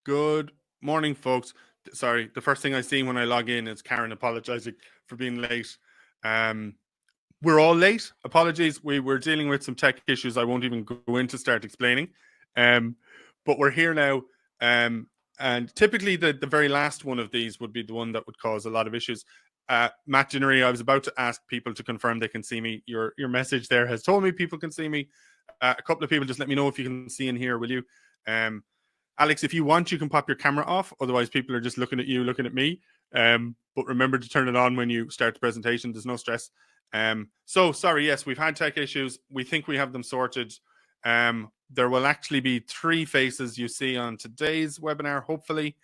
Good morning, folks. Sorry, the first thing I see when I log in is Karen apologizing for being late. We're all late. Apologies. We were dealing with some tech issues I won't even go into start explaining. But we're here now. And typically the very last one of these would be the one that would cause a lot of issues. Matt Ginnery, I was about to ask people to confirm they can see me. Your message there has told me people can see me. A couple of people just let me know if you can see and hear, will you? Alex, if you want, you can pop your camera off. Otherwise, people are just looking at you, looking at me. But remember to turn it on when you start the presentation. There's no stress. So, sorry, yes, we've had tech issues. We think we have them sorted. There will actually be 3 faces you see on today's webinar, hopefully.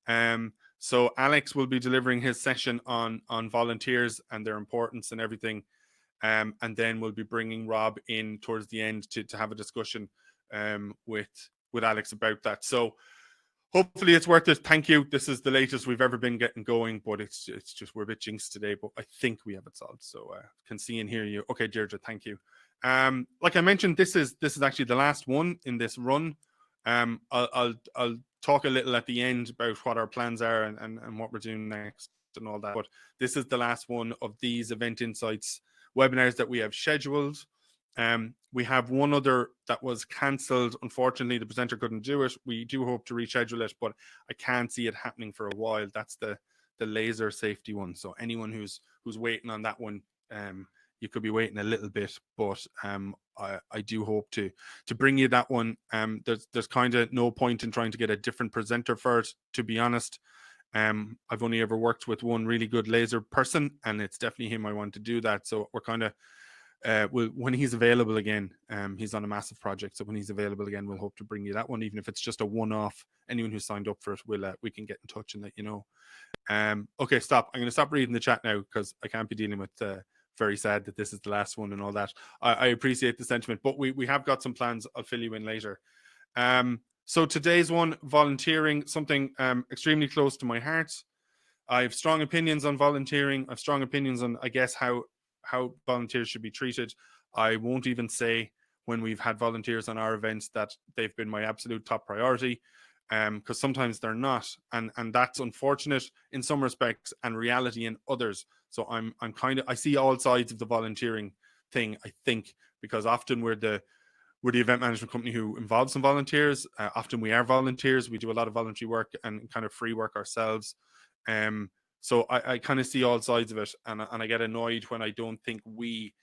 So Alex will be delivering his session on volunteers and their importance and everything. And then we'll be bringing Rob in towards the end to have a discussion with Alex about that. So hopefully it's worth it. Thank you. This is the latest we've ever been getting going, but it's just we're a bit jinxed today, but I think we have it solved. So can see and hear you. Okay, Deirdre, thank you. Like I mentioned, this is actually the last one in this run. I'll talk a little at the end about what our plans are and what we're doing next and all that. But this is the last one of these Event Insights webinars that we have scheduled. We have one other that was cancelled. Unfortunately, the presenter couldn't do it. We do hope to reschedule it, but I can't see it happening for a while. That's the laser safety one. So anyone who's waiting on that one, you could be waiting a little bit, but I do hope to bring you that one. There's kind of no point in trying to get a different presenter for it, to be honest. I've only ever worked with one really good laser person, and it's definitely him I want to do that. So we're kind of when he's available again, he's on a massive project. So when he's available again, we'll hope to bring you that one, even if it's just a one-off. Anyone who signed up for it, we can get in touch and let you know. Okay, stop. I'm going to stop reading the chat now because I can't be dealing with very sad that this is the last one and all that. I appreciate the sentiment, but we have got some plans. I'll fill you in later. So today's one, volunteering, something extremely close to my heart. I have strong opinions on volunteering. I have strong opinions on, I guess, how volunteers should be treated. I won't even say when we've had volunteers on our events that they've been my absolute top priority, because sometimes they're not, and that's unfortunate in some respects and reality in others. So I'm kind of, I see all sides of the volunteering thing, I think, because often we're the event management company who involves some volunteers. Often we are volunteers. We do a lot of voluntary work and kind of free work ourselves. So I kind of see all sides of it, and I get annoyed when I don't think we,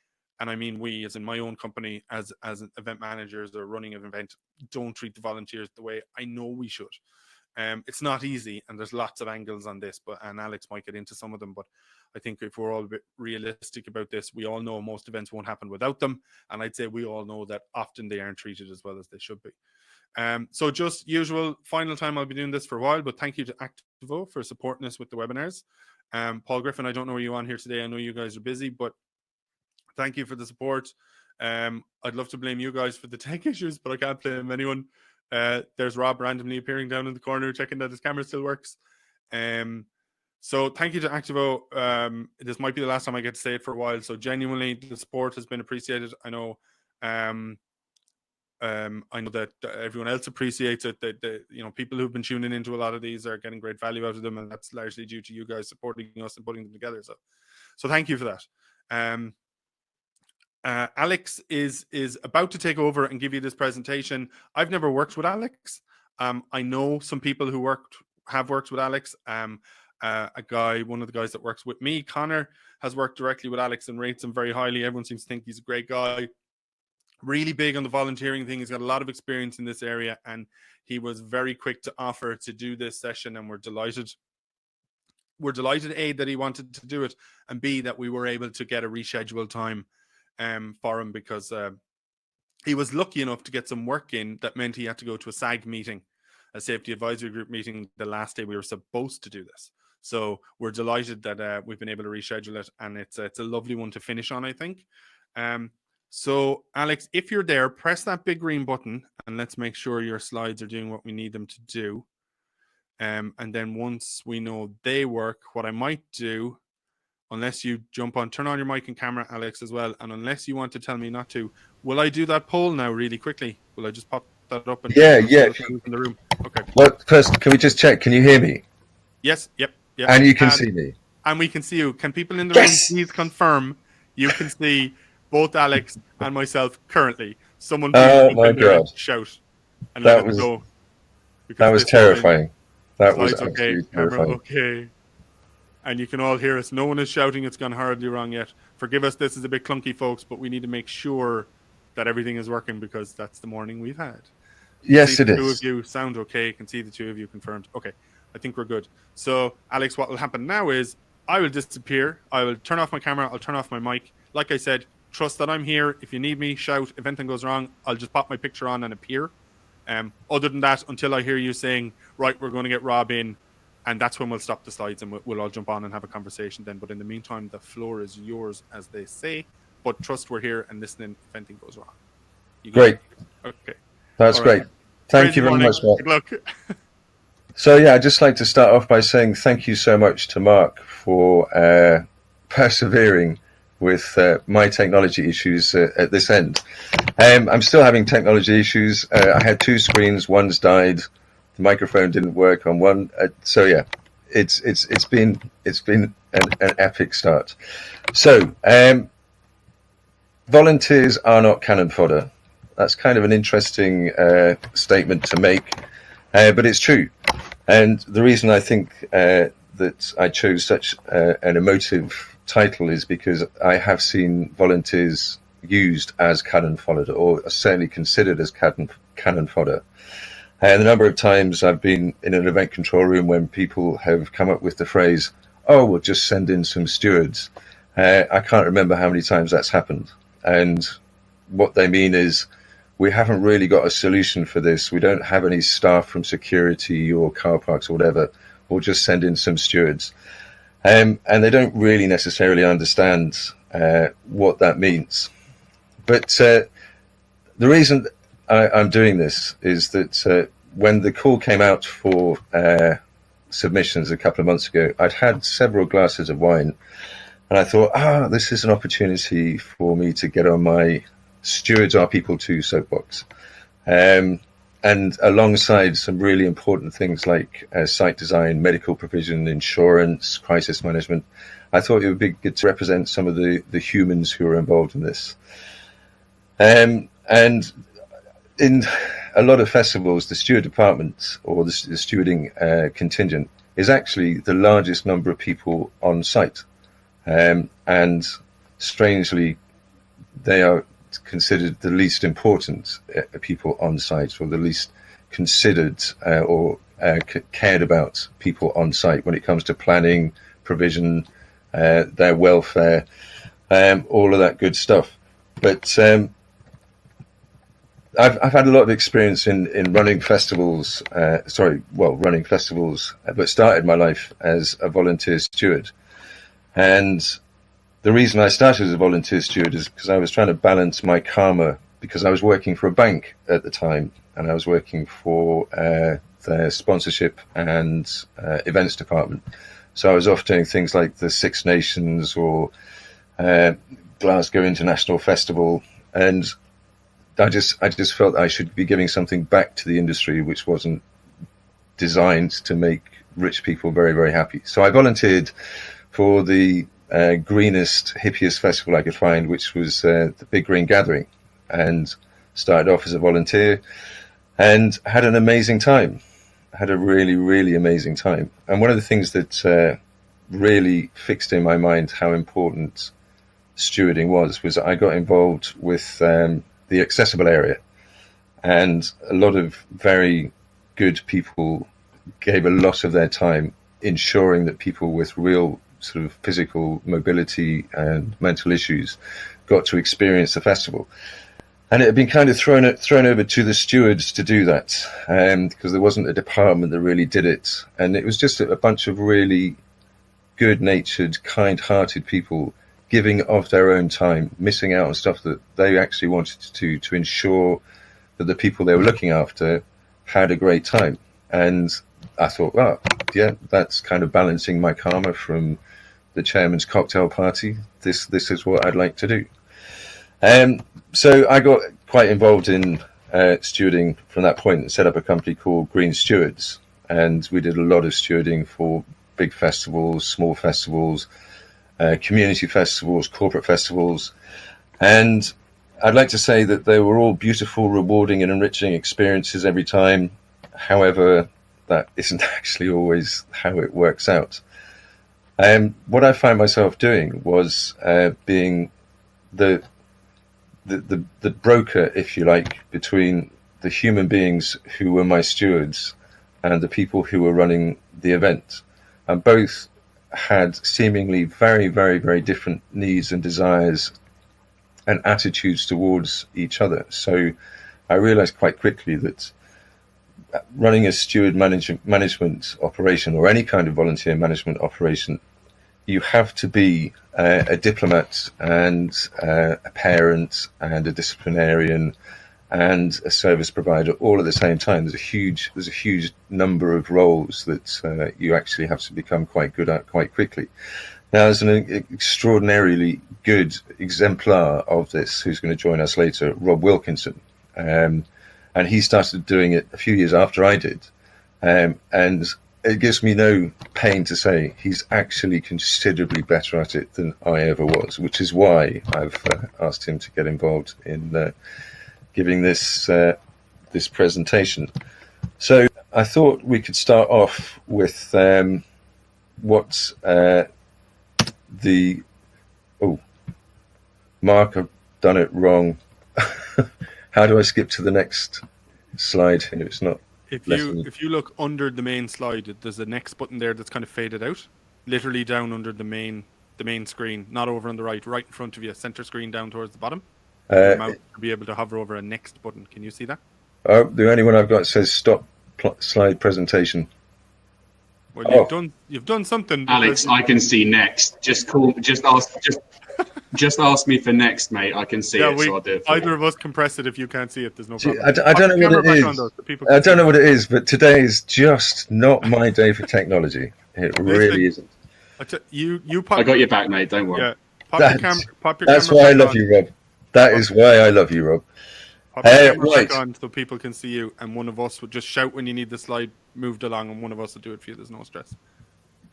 and I mean we as in my own company, as event managers or running an event, don't treat the volunteers the way I know we should. It's not easy, and there's lots of angles on this, and Alex might get into some of them, but I think if we're all a bit realistic about this, we all know most events won't happen without them, and I'd say we all know that often they aren't treated as well as they should be. So just usual, final time I'll be doing this for a while, but thank you to Actavo for supporting us with the webinars. Paul Griffin, I don't know where you on here today. I know you guys are busy, but thank you for the support. I'd love to blame you guys for the tech issues, but I can't blame anyone. There's Rob randomly appearing down in the corner, checking that his camera still works. So thank you to Actavo. This might be the last time I get to say it for a while. So genuinely, the support has been appreciated. I know that everyone else appreciates it. That people who've been tuning into a lot of these are getting great value out of them, and that's largely due to you guys supporting us and putting them together. So thank you for that. Alex is about to take over and give you this presentation. I've never worked with Alex. I know some people who have worked with Alex. One of the guys that works with me, Connor, has worked directly with Alex and rates him very highly. Everyone seems to think he's a great guy. Really big on the volunteering thing. He's got a lot of experience in this area, and he was very quick to offer to do this session, and we're delighted. We're delighted, A, that he wanted to do it, and B, that we were able to get a rescheduled time for him, because he was lucky enough to get some work in that meant he had to go to a SAG meeting, a safety advisory group meeting, the last day we were supposed to do this. So we're delighted that we've been able to reschedule it, and it's a lovely one to finish on, I think. So Alex, if you're there, press that big green button, and let's make sure your slides are doing what we need them to do. And then once we know they work, what I might do, unless you jump on, turn on your mic and camera, Alex, as well, and unless you want to tell me not to, will I do that poll now really quickly? Will I just pop that up and Yeah. who's in the room. Okay. Well, first, can we just check? Can you hear me? Yes. Yep. And you can see me. And we can see you. Can people in the Yes! room please confirm you can see both Alex and myself currently? Someone please Oh jump my in there and God. shout and That let us was know. that was terrifying. That was Slides okay, absolutely camera terrifying. okay. And you can all hear us. No one is shouting. It's gone horribly wrong yet. Forgive us. This is a bit clunky, folks, but we need to make sure that everything is working because that's the morning we've had. Yes, it Two is. of you sound okay. Can see the two of you confirmed. Okay, I think we're good. So, Alex, what will happen now is I will disappear. I will turn off my camera. I'll turn off my mic. Like I said, trust that I'm here. If you need me, shout. If anything goes wrong, I'll just pop my picture on and appear. Other than that, until I hear you saying, right, we're going to get Rob in, and that's when we'll stop the slides and we'll all jump on and have a conversation then. But in the meantime, the floor is yours, as they say. But trust we're here and listening if anything goes wrong. Great. Okay. That's great. Thank you very much, Mark. Good luck. So, yeah, I'd just like to start off by saying thank you so much to Mark for persevering with my technology issues at this end. I'm still having technology issues. I had two screens. One's died. The microphone didn't work on one. So, yeah, it's been an epic start. So, volunteers are not cannon fodder. That's kind of an interesting statement to make, but it's true. And the reason I think that I chose such an emotive title is because I have seen volunteers used as cannon fodder, or certainly considered as cannon fodder. And the number of times I've been in an event control room when people have come up with the phrase, "Oh, we'll just send in some stewards." I can't remember how many times that's happened. And what they mean is, we haven't really got a solution for this. We don't have any staff from security or car parks or whatever. We'll just send in some stewards. And they don't really necessarily understand what that means. But the reason I'm doing this is that when the call came out for submissions a couple of months ago, I'd had several glasses of wine. And I thought, this is an opportunity for me to get on my stewards are people too soapbox. And alongside some really important things like site design, medical provision, insurance, crisis management, I thought it would be good to represent some of the humans who are involved in this. And in a lot of festivals, the steward department or the stewarding contingent is actually the largest number of people on site. And strangely, they are considered the least important people on site, or the least considered or cared about people on site when it comes to planning, provision, their welfare, all of that good stuff. But I've had a lot of experience in running festivals, running festivals, but started my life as a volunteer steward. And the reason I started as a volunteer steward is because I was trying to balance my karma, because I was working for a bank at the time, and I was working for their sponsorship and events department. So I was off doing things like the Six Nations or Glasgow International Festival, and I just felt I should be giving something back to the industry, which wasn't designed to make rich people very, very happy. So I volunteered for the greenest, hippiest festival I could find, which was the Big Green Gathering, and started off as a volunteer and had an amazing time. Had a really, really amazing time. And one of the things that really fixed in my mind how important stewarding was I got involved with the accessible area, and a lot of very good people gave a lot of their time ensuring that people with real sort of physical mobility and mental issues got to experience the festival. And it had been kind of thrown over to the stewards to do that, because there wasn't a department that really did it. And it was just a bunch of really good-natured, kind-hearted people giving of their own time, missing out on stuff that they actually wanted to ensure that the people they were looking after had a great time. And I thought, well, yeah, that's kind of balancing my karma from the chairman's cocktail party. This is what I'd like to do. So I got quite involved in stewarding from that point and set up a company called Green Stewards. And we did a lot of stewarding for big festivals, small festivals, community festivals, corporate festivals. And I'd like to say that they were all beautiful, rewarding and enriching experiences every time. However, that isn't actually always how it works out. What I found myself doing was being the broker, if you like, between the human beings who were my stewards and the people who were running the event. And both had seemingly very, very, very different needs and desires and attitudes towards each other. So I realized quite quickly that running a steward management operation, or any kind of volunteer management operation, you have to be a diplomat and a parent and a disciplinarian and a service provider all at the same time. There's a huge number of roles that you actually have to become quite good at quite quickly. Now, there's an extraordinarily good exemplar of this who's going to join us later, Rob Wilkinson. And he started doing it a few years after I did. And it gives me no pain to say he's actually considerably better at it than I ever was, which is why I've asked him to get involved in giving this this presentation. So I thought we could start off with what Mark, I've done it wrong. How do I skip to the next slide here? It's not. If you look under the main slide, there's a next button there that's kind of faded out, literally down under the main screen, not over on the right in front of you, center screen down towards the bottom. Your mouse to be able to hover over a next button. Can you see that? Oh, the only one I've got says stop slide presentation. Well, you've done something. Alex, I can see next. Just ask me for next, mate. I can see it, so I'll do it. Either of us can press it if you can't see it. There's no problem. I don't know what it is. I don't know what it is, but today is just not my day for technology. It really isn't. I got your back, mate. Don't worry. Yeah, that's why I love you, Rob. That is why I love you, Rob. Pop your camera back on so people can see you, and one of us would just shout when you need the slide moved along, and one of us will do it for you. There's no stress.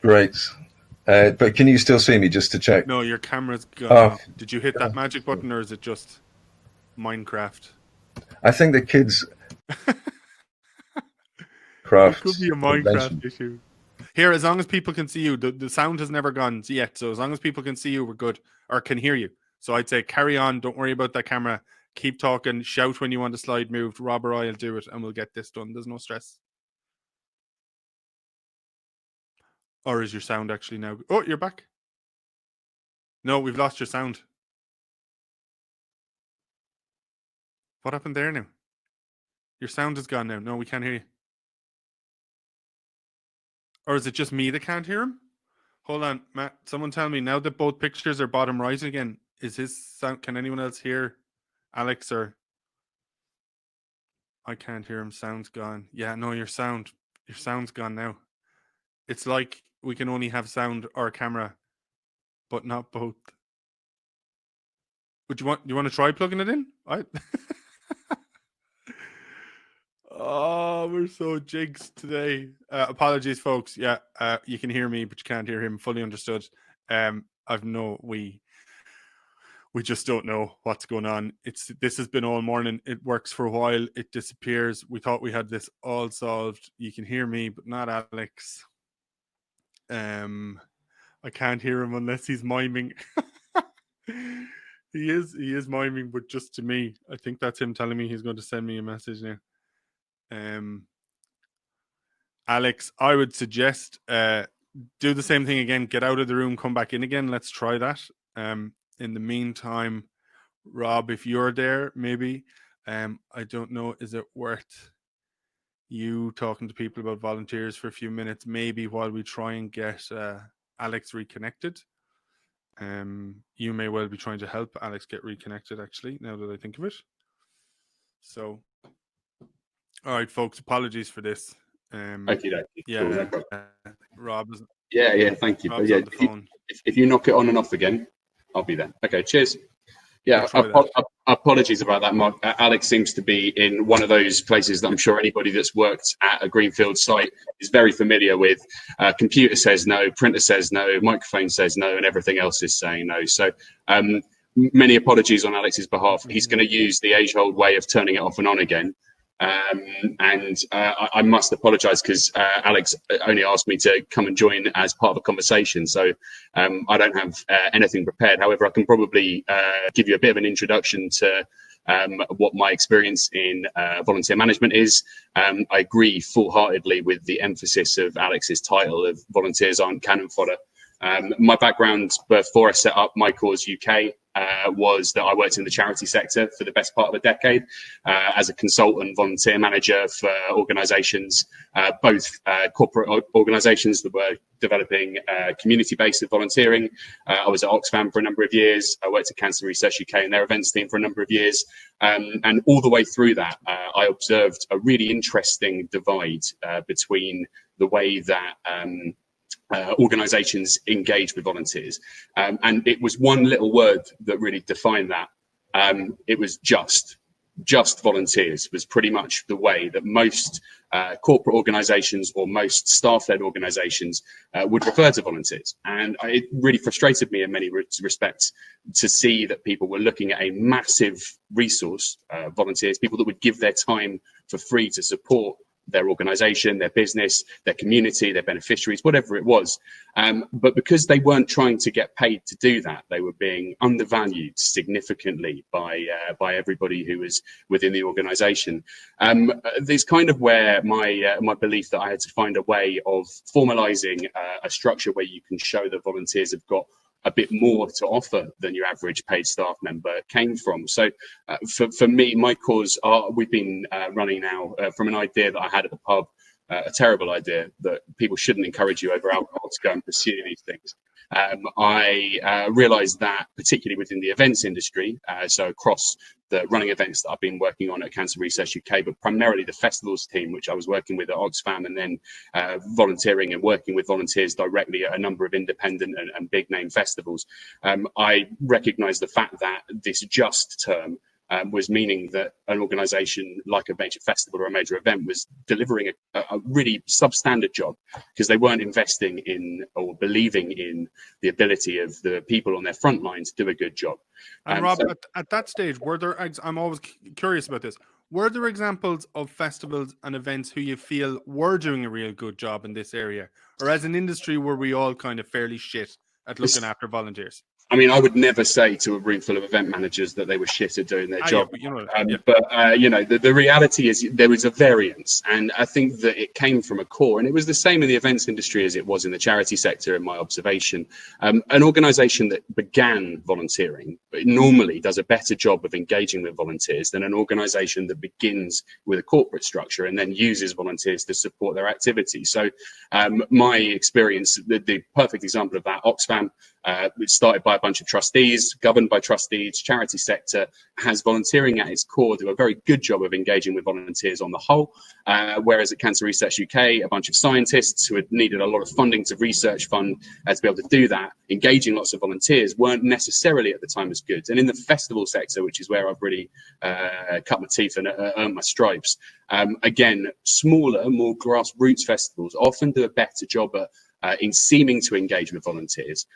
Great. But can you still see me, just to check? No, your camera's gone. Did you hit that magic button, or is it just Minecraft? I think the kids craft. It could be a Minecraft issue. Here, as long as people can see you, the sound has never gone yet. So as long as people can see you, we're good, or can hear you. So I'd say carry on. Don't worry about that camera. Keep talking. Shout when you want the slide moved. Rob or I will do it, and we'll get this done. There's no stress. Or is your sound actually now? Oh, you're back. No, we've lost your sound. What happened there now? Your sound is gone now. No, we can't hear you. Or is it just me that can't hear him? Hold on, Matt. Someone tell me, now that both pictures are bottom right again, is his sound? Can anyone else hear Alex? Or I can't hear him. Sound's gone. Yeah, no, your sound's gone now. It's like we can only have sound or camera, but not both. Would you want to try plugging it in? Oh, we're so jinxed today. Apologies, folks. Yeah, you can hear me, but you can't hear him. Fully understood. We just don't know what's going on. This has been all morning. It works for a while. It disappears. We thought we had this all solved. You can hear me, but not Alex. I can't hear him unless he's miming. He is miming, but just to me. I think that's him telling me he's going to send me a message now. Alex, I would suggest do the same thing again. Get out of the room, come back in again. Let's try that. In the meantime, Rob, if you're there, maybe I don't know, is it worth you talking to people about volunteers for a few minutes, maybe while we try and get Alex reconnected? You may well be trying to help Alex get reconnected, actually, now that I think of it. So, all right, folks, apologies for this. Thank you. Yeah, Rob is. Yeah, thank you. Rob's but yeah, on the phone. If you knock it on and off again, I'll be there. Okay, cheers. Yeah, Apologies about that, Mark. Alex seems to be in one of those places that I'm sure anybody that's worked at a greenfield site is very familiar with. Computer says no, printer says no, microphone says no, and everything else is saying no. So many apologies on Alex's behalf. He's going to use the age-old way of turning it off and on again. I must apologise because Alex only asked me to come and join as part of a conversation, so I don't have anything prepared. However, I can probably give you a bit of an introduction to what my experience in volunteer management is. I agree full-heartedly with the emphasis of Alex's title of volunteers aren't cannon fodder. My background before I set up My Cause UK was that I worked in the charity sector for the best part of a decade as a consultant volunteer manager for organisations, both corporate organisations that were developing community-based volunteering. I was at Oxfam for a number of years. I worked at Cancer Research UK and their events team for a number of years. And all the way through that, I observed a really interesting divide between the way that organisations engage with volunteers. And it was one little word that really defined that. It was just volunteers was pretty much the way that most corporate organisations or most staff-led organisations would refer to volunteers. And it really frustrated me in many respects to see that people were looking at a massive resource, volunteers, people that would give their time for free to support their organisation, their business, their community, their beneficiaries, whatever it was. But because they weren't trying to get paid to do that, they were being undervalued significantly by everybody who was within the organisation. There's kind of where my belief that I had to find a way of formalising a structure where you can show that volunteers have got a bit more to offer than your average paid staff member came from. So for me, My Cause, we've been running now from an idea that I had at the pub, a terrible idea that people shouldn't encourage you over alcohol to go and pursue these things. I realised that particularly within the events industry, so across the running events that I've been working on at Cancer Research UK, but primarily the festivals team, which I was working with at Oxfam, and then volunteering and working with volunteers directly at a number of independent and big name festivals. I recognised the fact that this just term was meaning that an organisation like a major festival or a major event was delivering a really substandard job because they weren't investing in or believing in the ability of the people on their front line to do a good job. And Rob, at that stage, were there, I'm always curious about this, were there examples of festivals and events who you feel were doing a real good job in this area? Or as an industry, were we all kind of fairly shit at looking after volunteers? I mean, I would never say to a room full of event managers that they were shit at doing their job. But you know, the reality is there was a variance, and I think that it came from a core, and it was the same in the events industry as it was in the charity sector, in my observation. An organisation that began volunteering normally does a better job of engaging with volunteers than an organisation that begins with a corporate structure and then uses volunteers to support their activity. So my experience, the perfect example of that, Oxfam, which started by a bunch of trustees, governed by trustees, charity sector, has volunteering at its core, do a very good job of engaging with volunteers on the whole. Whereas at Cancer Research UK, a bunch of scientists who had needed a lot of funding to research fund to be able to do that, engaging lots of volunteers, weren't necessarily at the time as good. And in the festival sector, which is where I've really cut my teeth and earned my stripes, again, smaller, more grassroots festivals often do a better job at in seeming to engage with volunteers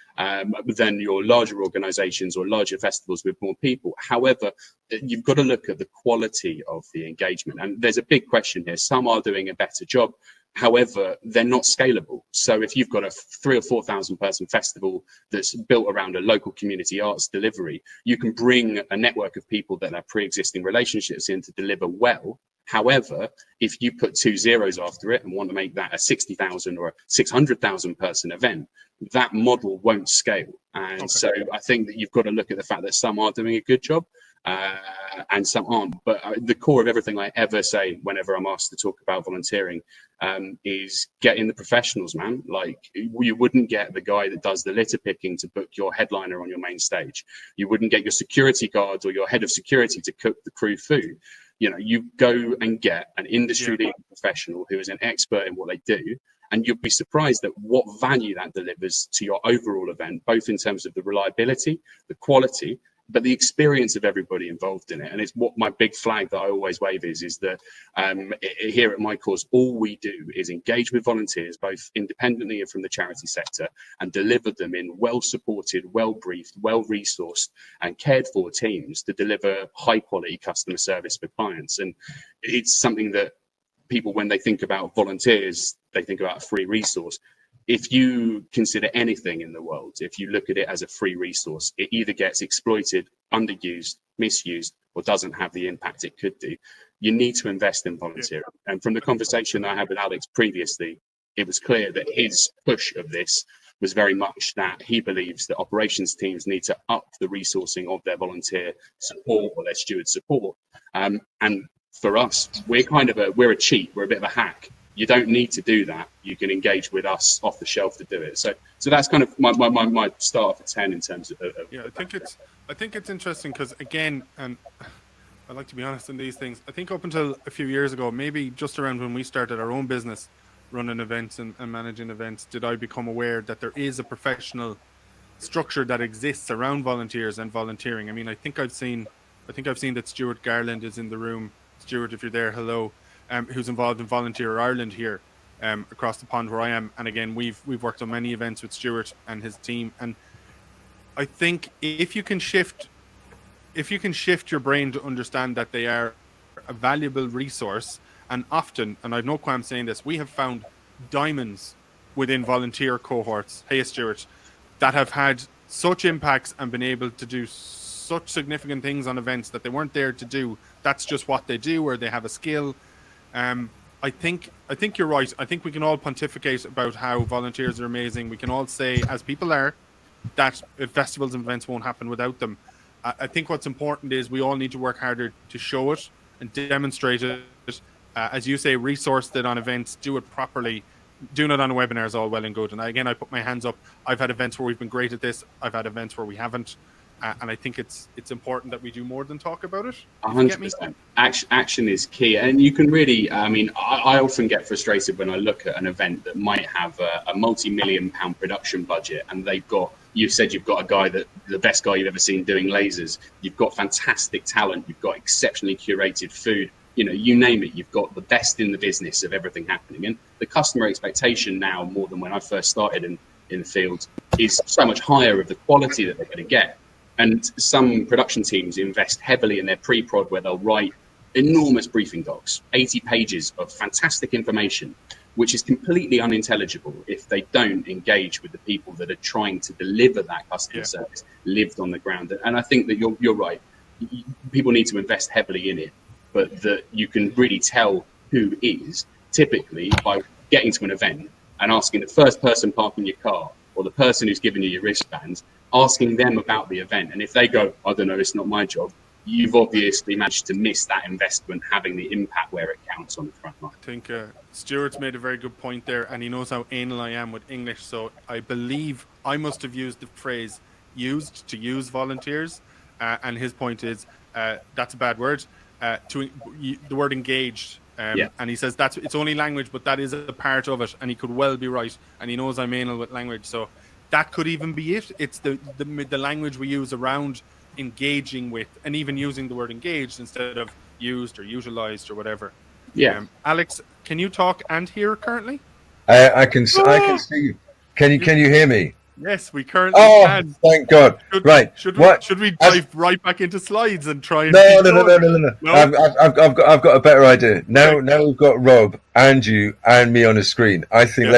than your larger organisations or larger festivals with more people. However, you've got to look at the quality of the engagement. And there's a big question here. Some are doing a better job. However, they're not scalable. So if you've got a 3,000 or 4,000 person festival that's built around a local community arts delivery, you can bring a network of people that have pre-existing relationships in to deliver well. However, if you put 2 zeros after it and want to make that a 60,000 or a 600,000 person event, that model won't scale. And so I think that you've got to look at the fact that some are doing a good job and some aren't. But the core of everything I ever say whenever I'm asked to talk about volunteering is get in the professionals, man. Like, you wouldn't get the guy that does the litter picking to book your headliner on your main stage. You wouldn't get your security guard or your head of security to cook the crew food. You know, you go and get an industry-leading professional who is an expert in what they do, and you'll be surprised at what value that delivers to your overall event, both in terms of the reliability, the quality, but the experience of everybody involved in it. And it's what my big flag that I always wave is that here at my cause, all we do is engage with volunteers, both independently and from the charity sector, and deliver them in well-supported, well-briefed, well-resourced and cared for teams to deliver high-quality customer service for clients. And it's something that people, when they think about volunteers, they think about a free resource. If you consider anything in the world, if you look at it as a free resource, it either gets exploited, underused, misused, or doesn't have the impact it could do. You need to invest in volunteering. And from the conversation I had with Alex previously, it was clear that his push of this was very much that he believes that operations teams need to up the resourcing of their volunteer support or their steward support. And for us, we're a cheat, we're a bit of a hack. You don't need to do that. You can engage with us off the shelf to do it. So that's kind of my start for 10 in terms of yeah. I think it's interesting because, again, and I like to be honest in these things. I think up until a few years ago, maybe just around when we started our own business, running events and managing events, did I become aware that there is a professional structure that exists around volunteers and volunteering. I mean, I think I've seen that Stuart Garland is in the room. Stuart, if you're there, hello. Who's involved in Volunteer Ireland here across the pond where I am. And again, we've worked on many events with Stuart and his team. And I think if you can shift your brain to understand that they are a valuable resource, and often, and I've no qualm saying this, we have found diamonds within volunteer cohorts, hey Stuart, that have had such impacts and been able to do such significant things on events that they weren't there to do. That's just what they do, or they have a skill. I think you're right. I think we can all pontificate about how volunteers are amazing. We can all say, as people are, that festivals and events won't happen without them. I think what's important is we all need to work harder to show it and demonstrate it. As you say, resource it on events, do it properly. Doing it on a webinar is all well and good. And again, I put my hands up. I've had events where we've been great at this. I've had events where we haven't. And I think it's important that we do more than talk about it. 100%. Action is key. And you can really, I often get frustrated when I look at an event that might have a multi-million-pound production budget, and you've said you've got a guy the best guy you've ever seen doing lasers. You've got fantastic talent. You've got exceptionally curated food. You name it, you've got the best in the business of everything happening. And the customer expectation now, more than when I first started in the field, is so much higher of the quality that they're going to get. And some production teams invest heavily in their pre-prod, where they'll write enormous briefing docs, 80 pages of fantastic information, which is completely unintelligible if they don't engage with the people that are trying to deliver that customer service lived on the ground. And I think that you're right. People need to invest heavily in it, but that you can really tell who is typically by getting to an event and asking the first person parking your car or the person who's giving you your wristbands, asking them about the event. And if they go, I don't know, it's not my job, you've obviously managed to miss that investment having the impact where it counts on the front line. I think Stuart's made a very good point there, and he knows how anal I am with English. So I believe I must have used the phrase used to use volunteers. And his point is, that's a bad word, the word engaged. And he says it's only language, but that is a part of it. And he could well be right. And he knows I'm anal with language. So that could even be it. It's the language we use around engaging with, and even using the word engaged instead of used or utilized or whatever. Alex, can you talk and hear currently? I can see you. Can you hear me? Yes, we currently can. Thank God. Should we dive right back into slides and try and No. I've got a better idea. Now we've got Rob and you and me on a screen. I think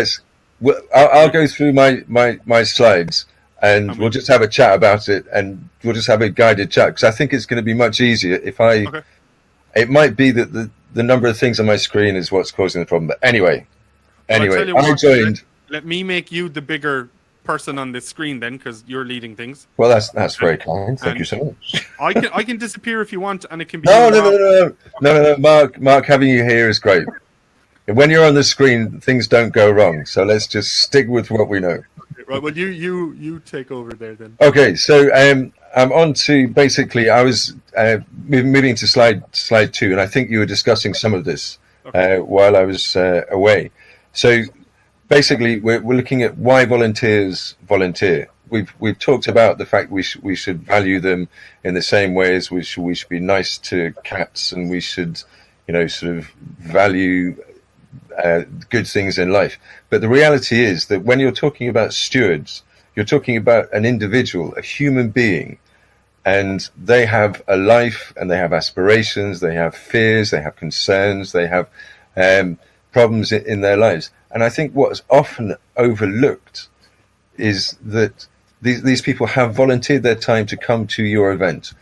I'll go through my slides, and we'll just have a chat about it, and we'll just have a guided chat, because I think it's going to be much easier if it might be that the number of things on my screen is what's causing the problem. But anyway, I joined. Let me make you the bigger person on this screen then, because you're leading things. Well, that's very kind. Thank you so much. I can disappear if you want, and it can be no. Mark, having you here is great. When you're on the screen, things don't go wrong. So let's just stick with what we know. Right. Well, you take over there then. Okay. So I'm on to basically. I was moving to slide 2, and I think you were discussing some of this while I was away. So basically, we're looking at why volunteers volunteer. we've talked about the fact we should value them in the same way as we should be nice to cats, and we should, you know, sort of value good things in life. But the reality is that when you're talking about stewards, you're talking about an individual, a human being, and they have a life, and they have aspirations, they have fears, they have concerns, they have problems in their lives. And I think what's often overlooked is that these people have volunteered their time to come to your event.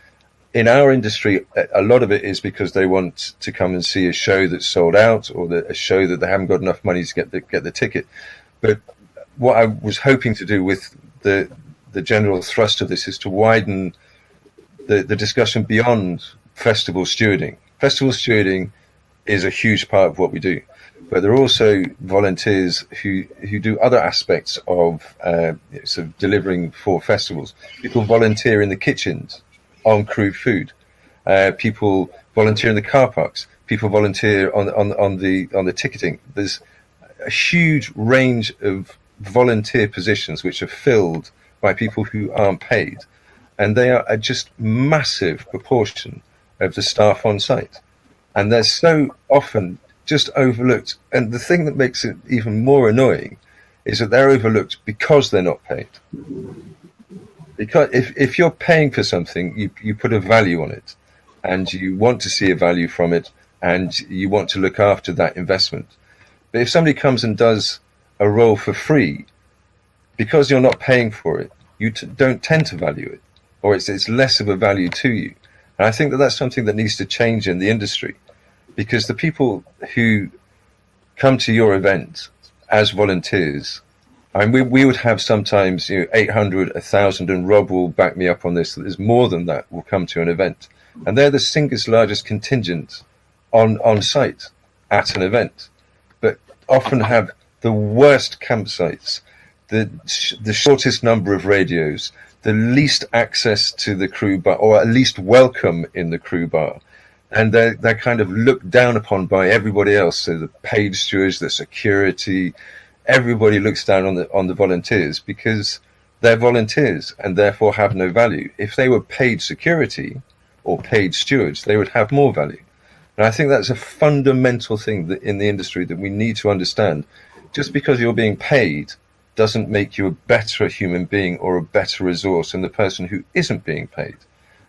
In our industry, a lot of it is because they want to come and see a show that's sold out, or a show that they haven't got enough money to get the ticket. But what I was hoping to do with the general thrust of this is to widen the discussion beyond festival stewarding. Festival stewarding is a huge part of what we do, but there are also volunteers who do other aspects of sort of delivering for festivals. People volunteer in the kitchens on crew food. People volunteer in the car parks. People volunteer on the ticketing. There's a huge range of volunteer positions which are filled by people who aren't paid, and they are a just massive proportion of the staff on site, and they're so often just overlooked. And the thing that makes it even more annoying is that they're overlooked because they're not paid. Because if you're paying for something, you put a value on it, and you want to see a value from it, and you want to look after that investment. But if somebody comes and does a role for free, because you're not paying for it, you don't tend to value it, or it's less of a value to you. And I think that that's something that needs to change in the industry, because the people who come to your event as volunteers, I mean, we would have sometimes 800, 1,000, and Rob will back me up on this, that there's more than that will come to an event. And they're the single largest contingent on site at an event, but often have the worst campsites, the shortest number of radios, the least access to the crew bar, or at least welcome in the crew bar. And they're kind of looked down upon by everybody else. So the paid stewards, the security, everybody looks down on the volunteers because they're volunteers and therefore have no value. If they were paid security or paid stewards, they would have more value. And I think that's a fundamental thing that in the industry that we need to understand. Just because you're being paid doesn't make you a better human being or a better resource than the person who isn't being paid.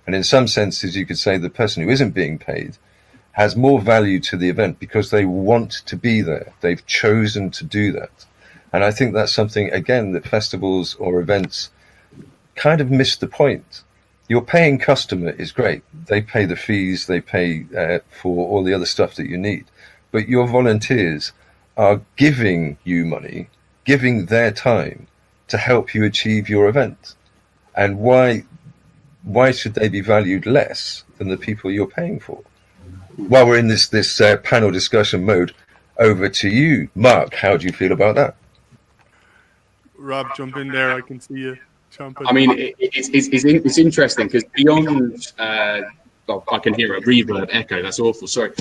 And in some senses, you could say the person who isn't being paid has more value to the event because they want to be there. They've chosen to do that. And I think that's something, again, that festivals or events kind of miss the point. Your paying customer is great. They pay the fees, they pay for all the other stuff that you need. But your volunteers are giving you money, giving their time to help you achieve your event. And why should they be valued less than the people you're paying for? While we're in this panel discussion mode, over to you, Mark. How do you feel about that? Rob, jump in there. I can see you jumping. I mean, it's interesting because beyond, I can hear a reverb echo. That's awful. Sorry.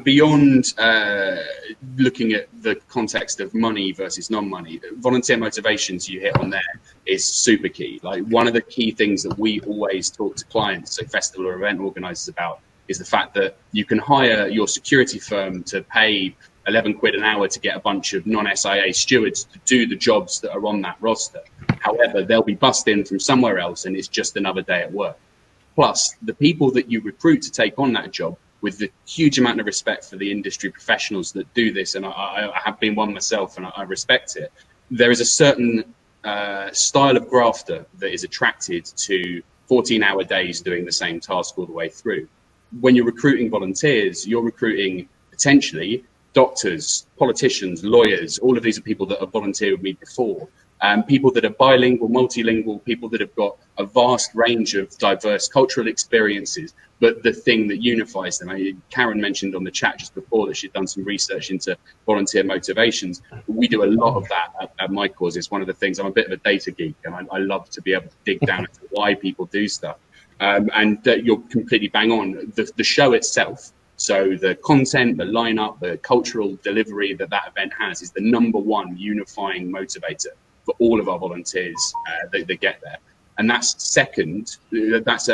Beyond looking at the context of money versus non-money, volunteer motivations you hit on there is super key. Like one of the key things that we always talk to clients, so festival or event organisers, about is the fact that you can hire your security firm to pay 11 quid an hour to get a bunch of non-SIA stewards to do the jobs that are on that roster. However, they'll be bussed in from somewhere else and it's just another day at work. Plus, the people that you recruit to take on that job, with the huge amount of respect for the industry professionals that do this, and I have been one myself and I respect it, there is a certain style of grafter that is attracted to 14-hour days doing the same task all the way through. When you're recruiting volunteers, you're recruiting potentially doctors, politicians, lawyers. All of these are people that have volunteered with me before. People that are bilingual, multilingual, people that have got a vast range of diverse cultural experiences, but the thing that unifies them. Karen mentioned on the chat just before that she'd done some research into volunteer motivations. We do a lot of that at my cause. It's one of the things. I'm a bit of a data geek, and I love to be able to dig down into why people do stuff. And you're completely bang on. The show itself, so the content, the lineup, the cultural delivery that event has is the #1 unifying motivator for all of our volunteers that get there. And that's second, that's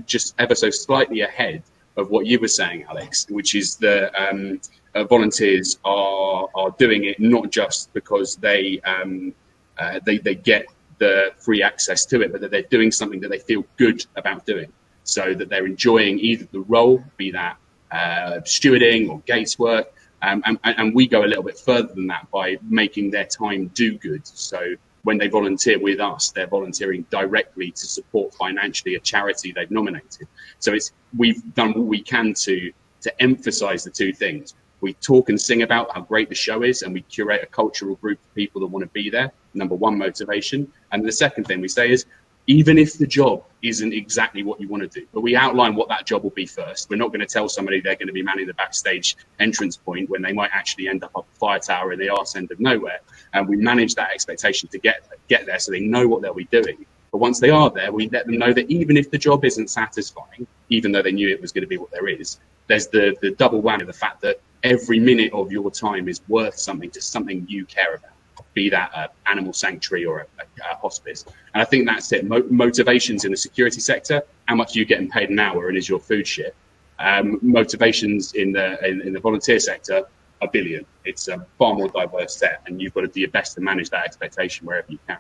just ever so slightly ahead of what you were saying, Alex, which is the volunteers are doing it not just because they get the free access to it, but that they're doing something that they feel good about doing, so that they're enjoying either the role, be that stewarding or gates work, and we go a little bit further than that by making their time do good. So when they volunteer with us, they're volunteering directly to support financially a charity they've nominated. So we've done what we can to emphasize the two things. We talk and sing about how great the show is, and we curate a cultural group of people that want to be there. Number one, motivation. And the second thing we say is, even if the job isn't exactly what you want to do, but we outline what that job will be first. We're not going to tell somebody they're going to be manning the backstage entrance point when they might actually end up a fire tower in the arse end of nowhere. And we manage that expectation to get there so they know what they'll be doing. But once they are there, we let them know that even if the job isn't satisfying, even though they knew it was going to be what there is, there's the double whammy of the fact that every minute of your time is worth something to something you care about, be that an animal sanctuary or a hospice. And I think that's it. Motivations in the security sector, how much are you getting paid an hour and is your food shit? Motivations in the volunteer sector, a billion. It's a far more diverse set, and you've got to do your best to manage that expectation wherever you can.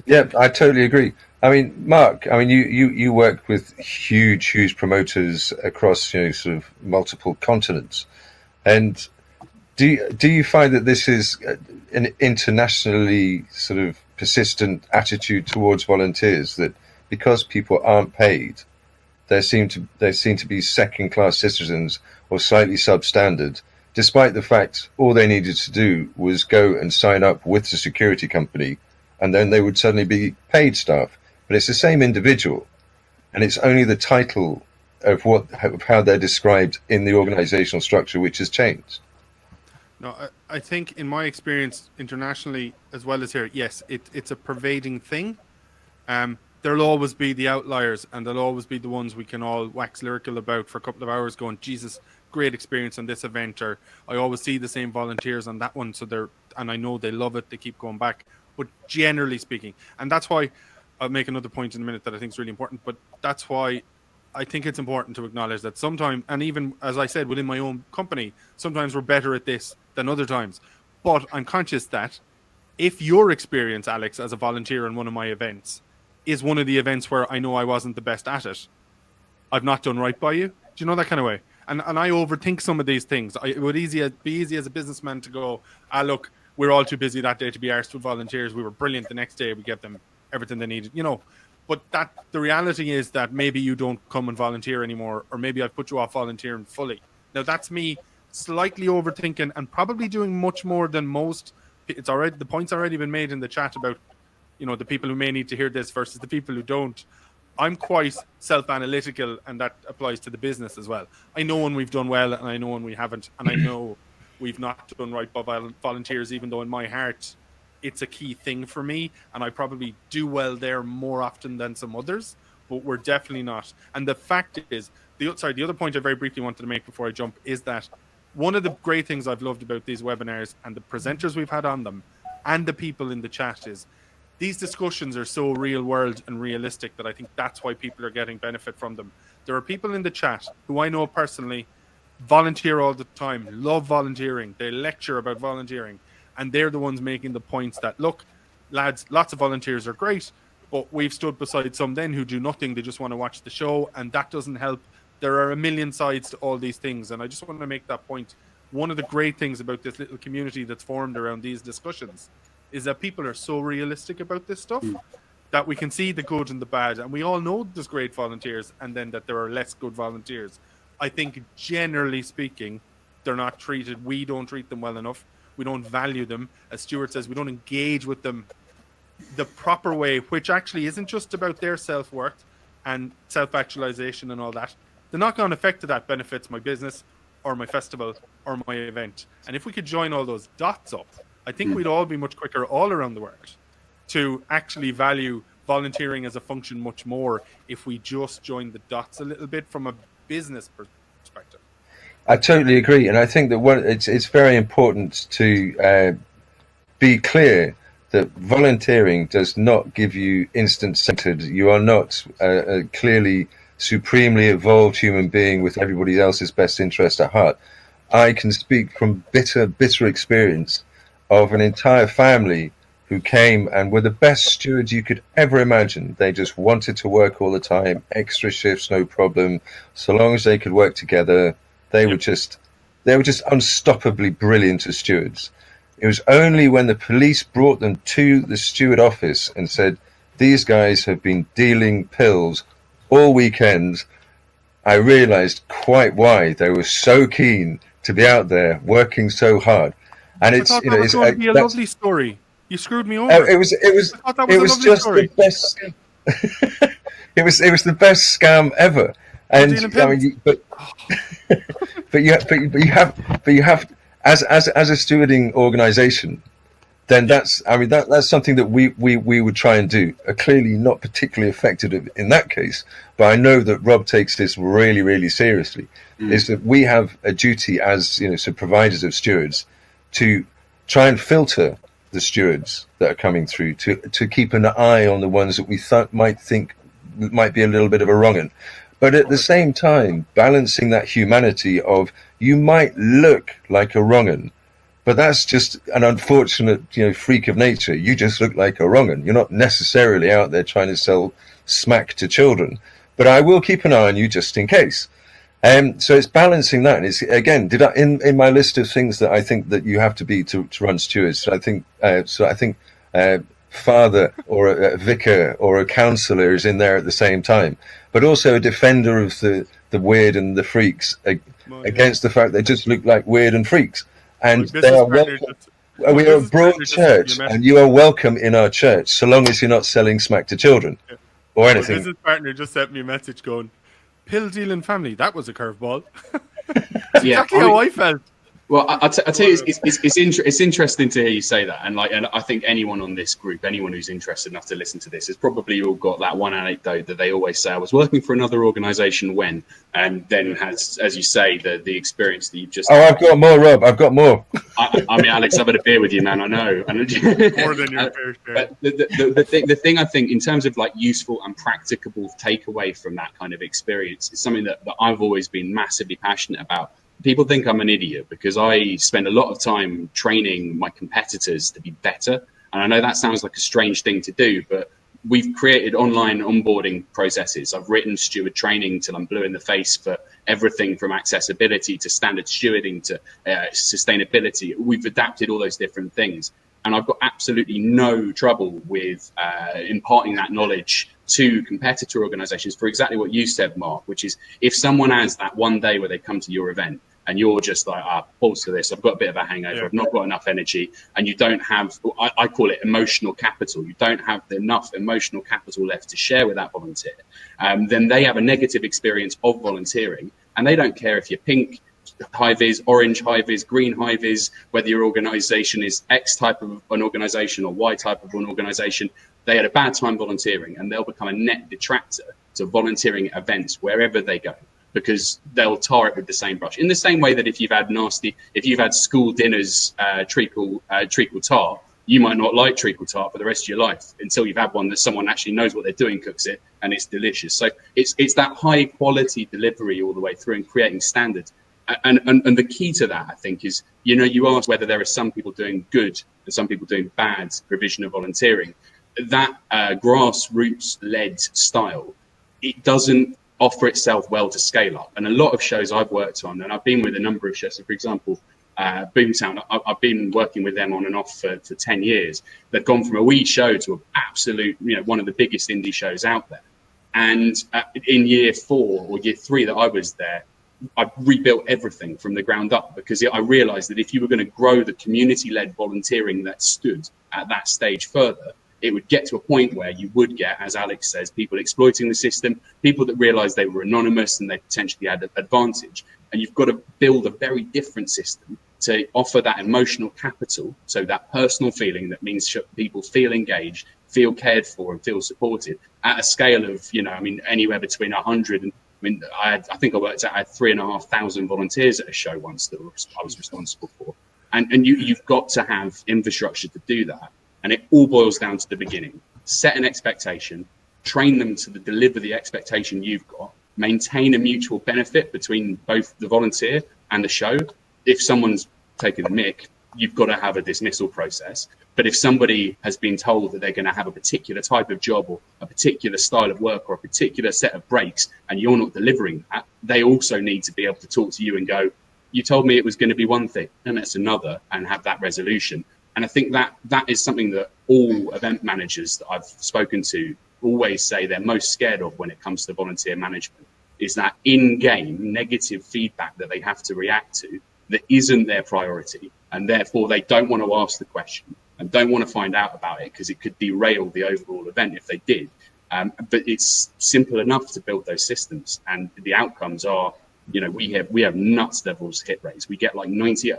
Yeah, I totally agree. I mean, Mark, I mean, you work with huge promoters across, sort of multiple continents, and do you find that this is an internationally sort of persistent attitude towards volunteers, that because people aren't paid, they seem to be second-class citizens or slightly substandard, despite the fact all they needed to do was go and sign up with the security company, and then they would suddenly be paid staff. But it's the same individual, and it's only the title of how they're described in the organizational structure which has changed. No, I think in my experience internationally as well as here, yes, it's a pervading thing. There'll always be the outliers, and there'll always be the ones we can all wax lyrical about for a couple of hours going, Jesus, great experience on this event, or I always see the same volunteers on that one, and I know they love it, they keep going back. But generally speaking, and that's why I'll make another point in a minute that I think is really important, but that's why I think it's important to acknowledge that sometimes, and even as I said, within my own company, sometimes we're better at this than other times. But I'm conscious that if your experience, Alex, as a volunteer in one of my events is one of the events where I know I wasn't the best at it, I've not done right by you. Do you know that kind of way? And I overthink some of these things. It would be easy as a businessman to go, look, we're all too busy that day to be arsed with volunteers. We were brilliant the next day. We gave them everything they needed, But the reality is that maybe you don't come and volunteer anymore, or maybe I've put you off volunteering fully. Now, that's me slightly overthinking and probably doing much more than most. The point's already been made in the chat about, the people who may need to hear this versus the people who don't. I'm quite self-analytical, and that applies to the business as well. I know when we've done well, and I know when we haven't, and I know we've not done right by volunteers, even though in my heart it's a key thing for me, and I probably do well there more often than some others, but we're definitely not. And the fact is, the other point I very briefly wanted to make before I jump is that one of the great things I've loved about these webinars and the presenters we've had on them and the people in the chat is these discussions are so real world and realistic that I think that's why people are getting benefit from them. There are people in the chat who I know personally volunteer all the time, love volunteering, they lecture about volunteering, and they're the ones making the points that, look, lads, lots of volunteers are great, but we've stood beside some then who do nothing, they just want to watch the show, and that doesn't help. There are a million sides to all these things, and I just want to make that point. One of the great things about this little community that's formed around these discussions is that people are so realistic about this stuff that we can see the good and the bad, and we all know there's great volunteers and then that there are less good volunteers. I think generally speaking, they're not treated. We don't treat them well enough. We don't value them. As Stuart says, we don't engage with them the proper way, which actually isn't just about their self-worth and self-actualization and all that. The knock-on effect of that benefits my business or my festival or my event. And if we could join all those dots up, I think we'd all be much quicker all around the world to actually value volunteering as a function much more if we just join the dots a little bit from a business perspective. I totally agree, and I think that it's very important to be clear that volunteering does not give you instant-centered. You are not a clearly supremely evolved human being with everybody else's best interest at heart. I can speak from bitter experience of an entire family who came and were the best stewards you could ever imagine. They just wanted to work all the time, extra shifts, no problem. So long as they could work together, they were just unstoppably brilliant as stewards. It was only when the police brought them to the steward office and said, these guys have been dealing pills all weekend, I realized quite why they were so keen to be out there working so hard. And it's, you know, it's going to be a lovely story. You screwed me over. It was just the best. it was the best scam ever. And I mean, but you have as a stewarding organization, then that's something that we would try and do. Clearly not particularly effective in that case, but I know that Rob takes this really, really seriously. Is that we have a duty as, you know, so providers of stewards to try and filter the stewards that are coming through, to keep an eye on the ones that we might think might be a little bit of a wrong 'un. But at the same time, balancing that humanity of, you might look like a wrong 'un, but that's just an unfortunate, you know, freak of nature. You just look like a wrong 'un. You're not necessarily out there trying to sell smack to children, but I will keep an eye on you just in case. So it's balancing that. And it's, again, in my list of things that I think that you have to be to run stewards. So I think father or a vicar or a counsellor is in there at the same time, but also a defender of the weird and the freaks against the fact they just look like weird and freaks. And they are welcome. We are a broad church, and you are welcome in our church, so long as you're not selling smack to children or anything. My business partner just sent me a message going, pill dealing family, that was a curveball. Exactly how I felt. Well, I'll tell you, it's interesting to hear you say that, and I think anyone on this group, anyone who's interested enough to listen to this, has probably all got that one anecdote that they always say, I was working for another organisation when, and then has, as you say, the experience that you've just. Oh, I've got more, Rob. I've got more. I mean, Alex, I've had a beer with you, man. I know. More than your fair share. But the thing I think, in terms of like useful and practicable takeaway from that kind of experience, is something that I've always been massively passionate about. People think I'm an idiot because I spend a lot of time training my competitors to be better. And I know that sounds like a strange thing to do, but we've created online onboarding processes. I've written steward training till I'm blue in the face for everything from accessibility to standard stewarding to sustainability. We've adapted all those different things. And I've got absolutely no trouble with imparting that knowledge to competitor organizations for exactly what you said, Mark, which is if someone has that one day where they come to your event and you're just like, pause to this, I've got a bit of a hangover, I've not got enough energy, and you don't have, I call it emotional capital, you don't have enough emotional capital left to share with that volunteer, then they have a negative experience of volunteering, and they don't care if you're pink, high-vis, orange high-vis, green high-vis, whether your organization is X type of an organization or Y type of an organization. They had a bad time volunteering, and they'll become a net detractor to volunteering at events wherever they go, because they'll tar it with the same brush. In the same way that if you've had school dinners treacle tart, you might not like treacle tart for the rest of your life until you've had one that someone actually knows what they're doing, cooks it, and it's delicious. So it's that high quality delivery all the way through and creating standards. And the key to that, I think, is, you know, you asked whether there are some people doing good and some people doing bad provision of volunteering. That grassroots-led style, it doesn't offer itself well to scale up. And a lot of shows I've worked on, and I've been with a number of shows, so for example, Boomtown, I've been working with them on and off for 10 years. They've gone from a wee show to an absolute, you know, one of the biggest indie shows out there. And in year 4 or year 3 that I was there, I rebuilt everything from the ground up, because I realized that if you were going to grow the community-led volunteering that stood at that stage further, it would get to a point where you would get, as Alex says, people exploiting the system, people that realized they were anonymous and they potentially had an advantage. And you've got to build a very different system to offer that emotional capital, so that personal feeling that means people feel engaged, feel cared for, and feel supported at a scale of, you know, I mean, anywhere between 100 and, I think I worked out, I had 3,500 volunteers at a show once that I was responsible for. And you've got to have infrastructure to do that. And it all boils down to the beginning. Set an expectation, train them to deliver the expectation you've got, maintain a mutual benefit between both the volunteer and the show. If someone's taken the mick, you've got to have a dismissal process. But if somebody has been told that they're going to have a particular type of job or a particular style of work or a particular set of breaks, and you're not delivering that, they also need to be able to talk to you and go, you told me it was going to be one thing and it's another, and have that resolution. And I think that is something that all event managers that I've spoken to always say they're most scared of when it comes to volunteer management, is that in-game negative feedback that they have to react to that isn't their priority, and therefore they don't want to ask the question and don't want to find out about it because it could derail the overall event if they did. But it's simple enough to build those systems, and the outcomes are, you know, we have nuts levels hit rates. We get like 90.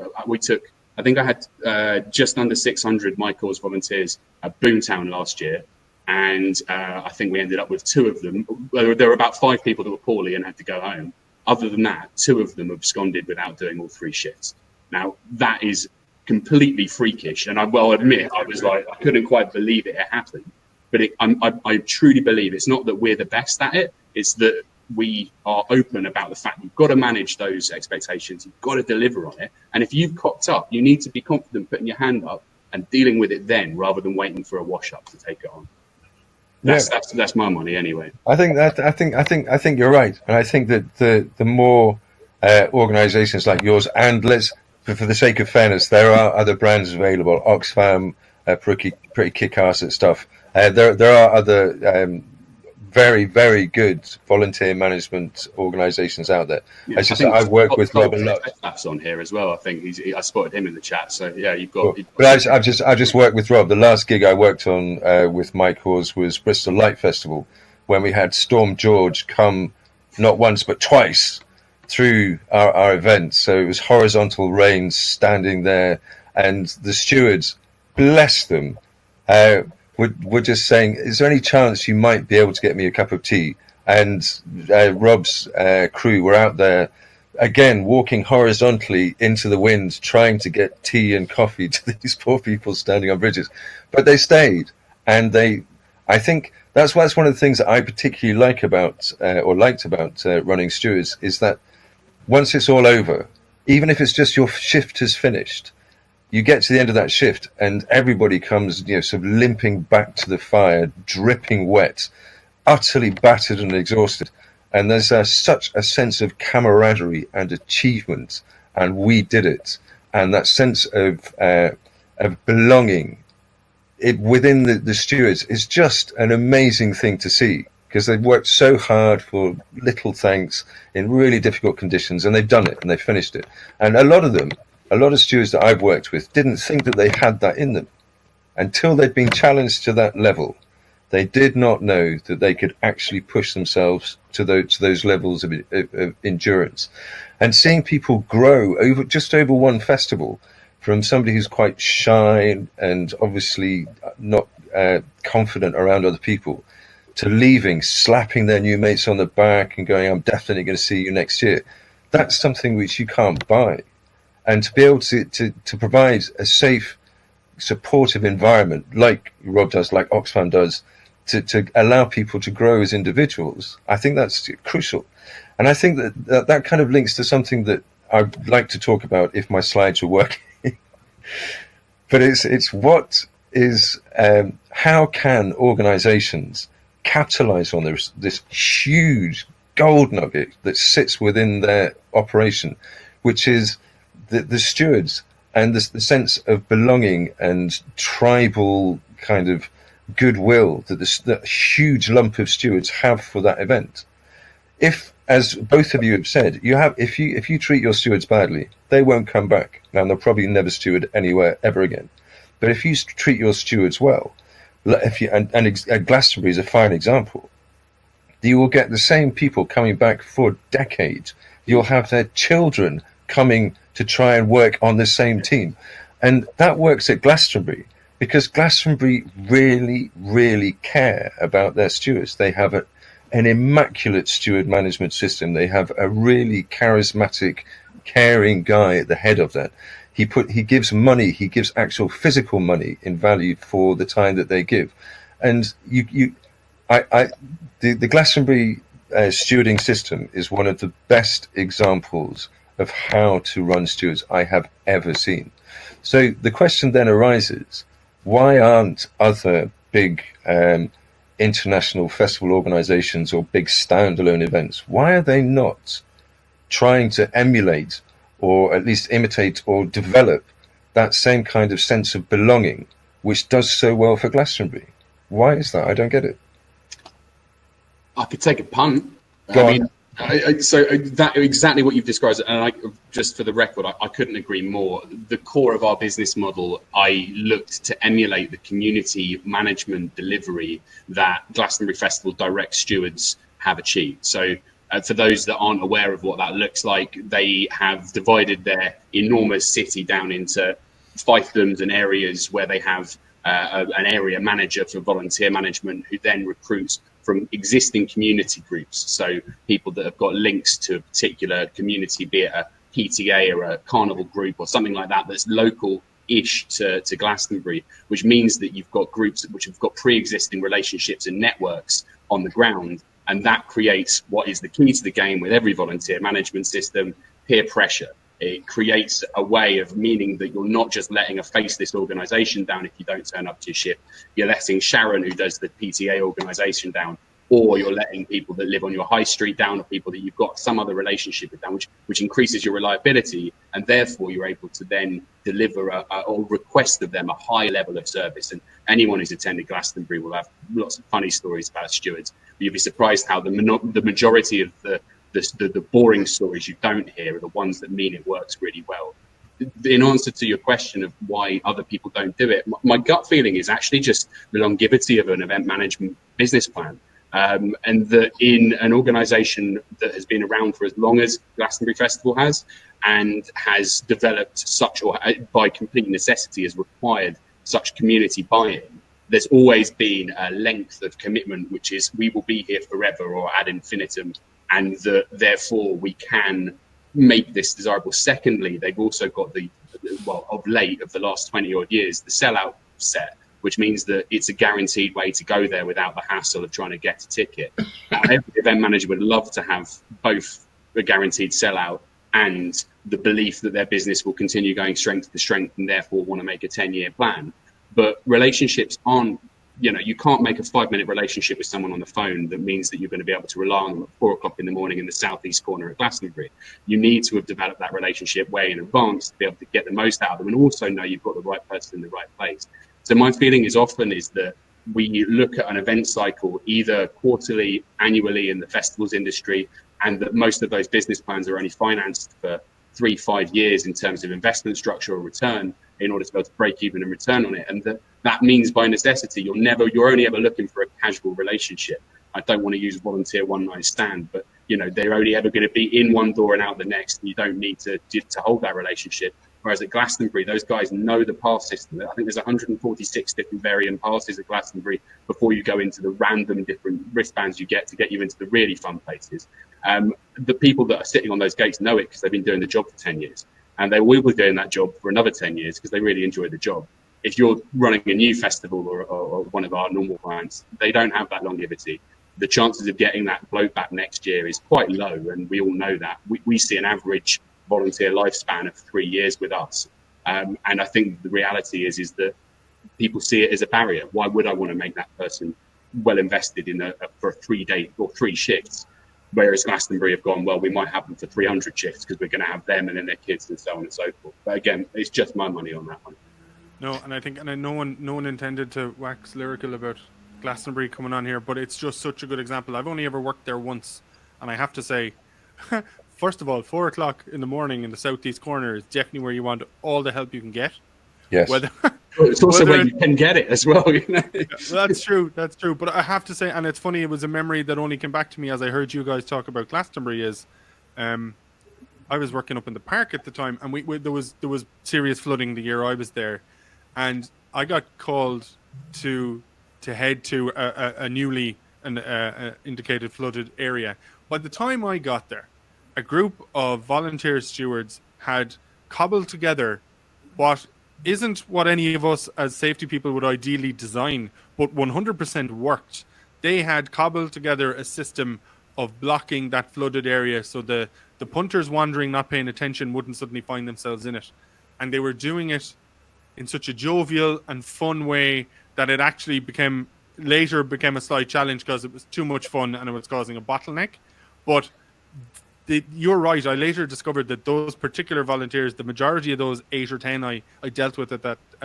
I think I had just under 600 My Cause volunteers at Boomtown last year, and I think we ended up with 2 of them. There were about 5 people that were poorly and had to go home. Other than that, 2 of them absconded without doing all 3 shifts. Now, that is completely freakish, and I will admit, I was like, I couldn't quite believe it happened. But I truly believe it's not that we're the best at it, it's that we are open about the fact you've got to manage those expectations, you've got to deliver on it. And if you've cocked up, you need to be confident putting your hand up and dealing with it then, rather than waiting for a wash up to take it on. That's my money anyway. I think you're right, and I think that the more organisations like yours, and for the sake of fairness, there are other brands available. Oxfam, pretty kick-ass at stuff. There are other very, very good volunteer management organisations out there. Yeah, I've worked with Rob a lot. That's on here as well. I think I spotted him in the chat. So yeah, you've got. But I've just worked with Rob. The last gig I worked on with My Cause was Bristol Light Festival, when we had Storm George come not once but twice through our event. So it was horizontal rain, standing there, and the stewards, bless them, we're just saying, is there any chance you might be able to get me a cup of tea? And Rob's crew were out there, again, walking horizontally into the wind, trying to get tea and coffee to these poor people standing on bridges. But they stayed, and I think that's one of the things that I particularly liked about running stewards, is that once it's all over, even if it's just your shift has finished, you get to the end of that shift and everybody comes, sort of limping back to the fire, dripping wet, utterly battered and exhausted. And there's such a sense of camaraderie and achievement, and we did it. And that sense of belonging within the stewards is just an amazing thing to see, because they've worked so hard for little thanks in really difficult conditions, and they've done it and they've finished it. And a lot of stewards that I've worked with didn't think that they had that in them until they'd been challenged to that level. They did not know that they could actually push themselves to those levels of endurance. And seeing people grow over one festival, from somebody who's quite shy and obviously not confident around other people, to leaving, slapping their new mates on the back and going, I'm definitely going to see you next year. That's something which you can't buy. And to be able to provide a safe, supportive environment like Rob does, like Oxfam does, to allow people to grow as individuals, I think that's crucial. And I think that kind of links to something that I'd like to talk about if my slides were working. But it's what is, how can organizations capitalize on this huge gold nugget that sits within their operation, which is the stewards, and the sense of belonging and tribal kind of goodwill that the huge lump of stewards have for that event. If, as both of you have said, if you treat your stewards badly, they won't come back. Now, they'll probably never steward anywhere ever again. But if you treat your stewards well, and Glastonbury is a fine example, you will get the same people coming back for decades. You'll have their children coming to try and work on the same team. And that works at Glastonbury, because Glastonbury really, really care about their stewards. They have an immaculate steward management system. They have a really charismatic, caring guy at the head of that. He gives money. He gives actual physical money in value for the time that they give. And the Glastonbury stewarding system is one of the best examples of how to run stewards I have ever seen. So the question then arises, why aren't other big international festival organizations or big standalone events, why are they not trying to emulate or at least imitate or develop that same kind of sense of belonging which does so well for Glastonbury? Why is that? I don't get it. I could take a punt. Go on. So that exactly what you've described, and just for the record, I couldn't agree more. The core of our business model, I looked to emulate the community management delivery that Glastonbury Festival direct stewards have achieved. So for those that aren't aware of what that looks like, they have divided their enormous city down into fiefdoms and areas where they have an area manager for volunteer management, who then recruits from existing community groups. So people that have got links to a particular community, be it a PTA or a carnival group or something like that, that's local-ish to Glastonbury, which means that you've got groups which have got pre-existing relationships and networks on the ground. And that creates what is the key to the game with every volunteer management system: peer pressure. It creates a way of meaning that you're not just letting a faceless organisation down if you don't turn up to your shift. You're letting Sharon, who does the PTA organisation, down, or you're letting people that live on your high street down, or people that you've got some other relationship with down, which increases your reliability, and therefore you're able to then deliver or request of them a high level of service. And anyone who's attended Glastonbury will have lots of funny stories about stewards. You'll be surprised how the majority of the boring stories you don't hear are the ones that mean it works really well. In answer to your question of why other people don't do it, my gut feeling is actually just the longevity of an event management business plan. And that in an organisation that has been around for as long as Glastonbury Festival has, and has developed such, or by complete necessity has required such community buy-in, there's always been a length of commitment, which is we will be here forever or ad infinitum, and that therefore we can make this desirable. Secondly, they've also got of late, of the last 20 odd years, the sellout set, which means that it's a guaranteed way to go there without the hassle of trying to get a ticket. Every event manager would love to have both a guaranteed sellout and the belief that their business will continue going strength to strength, and therefore want to make a 10-year plan. But relationships aren't, you can't make a 5-minute relationship with someone on the phone that means that you're going to be able to rely on them at 4 o'clock in the morning in the southeast corner of Glastonbury. You need to have developed that relationship way in advance to be able to get the most out of them, and also know you've got the right person in the right place. So my feeling is that we look at an event cycle either quarterly, annually in the festivals industry, and that most of those business plans are only financed for 3-5 years in terms of investment structure or return in order to be able to break even and return on it. And that means by necessity, you're only ever looking for a casual relationship. I don't want to use volunteer one night stand, but they're only ever going to be in one door and out the next, and you don't need to hold that relationship. Whereas at Glastonbury, those guys know the pass system. I think there's 146 different variant passes at Glastonbury before you go into the random different wristbands you get to get you into the really fun places. The people that are sitting on those gates know it because they've been doing the job for 10 years. And they will be doing that job for another 10 years because they really enjoy the job. If you're running a new festival or one of our normal clients, they don't have that longevity. The chances of getting that bloat back next year is quite low, and we all know that. We see an average volunteer lifespan of 3 years with us. And I think the reality is that people see it as a barrier. Why would I want to make that person well invested for a 3 day or 3 shifts? Whereas Glastonbury have gone, well, we might have them for 300 shifts because we're going to have them and then their kids and so on and so forth. But again, it's just my money on that one. No, and I think, no one intended to wax lyrical about Glastonbury coming on here, but it's just such a good example. I've only ever worked there once, and I have to say, first of all, 4 o'clock in the morning in the southeast corner is definitely where you want all the help you can get. Yes. It's also where you can get it as well. Yeah, that's true. But I have to say, and it's funny, it was a memory that only came back to me as I heard you guys talk about Glastonbury. I was working up in the park at the time, and there was serious flooding the year I was there, and I got called to head to a newly indicated flooded area. By the time I got there, a group of volunteer stewards had cobbled together what isn't what any of us as safety people would ideally design, but 100% worked. They had cobbled together a system of blocking that flooded area so the punters wandering, not paying attention, wouldn't suddenly find themselves in it. And they were doing it in such a jovial and fun way that it actually later became a slight challenge because it was too much fun and it was causing a bottleneck. But you're right. I later discovered that those particular volunteers, the majority of those 8 or 10 I dealt with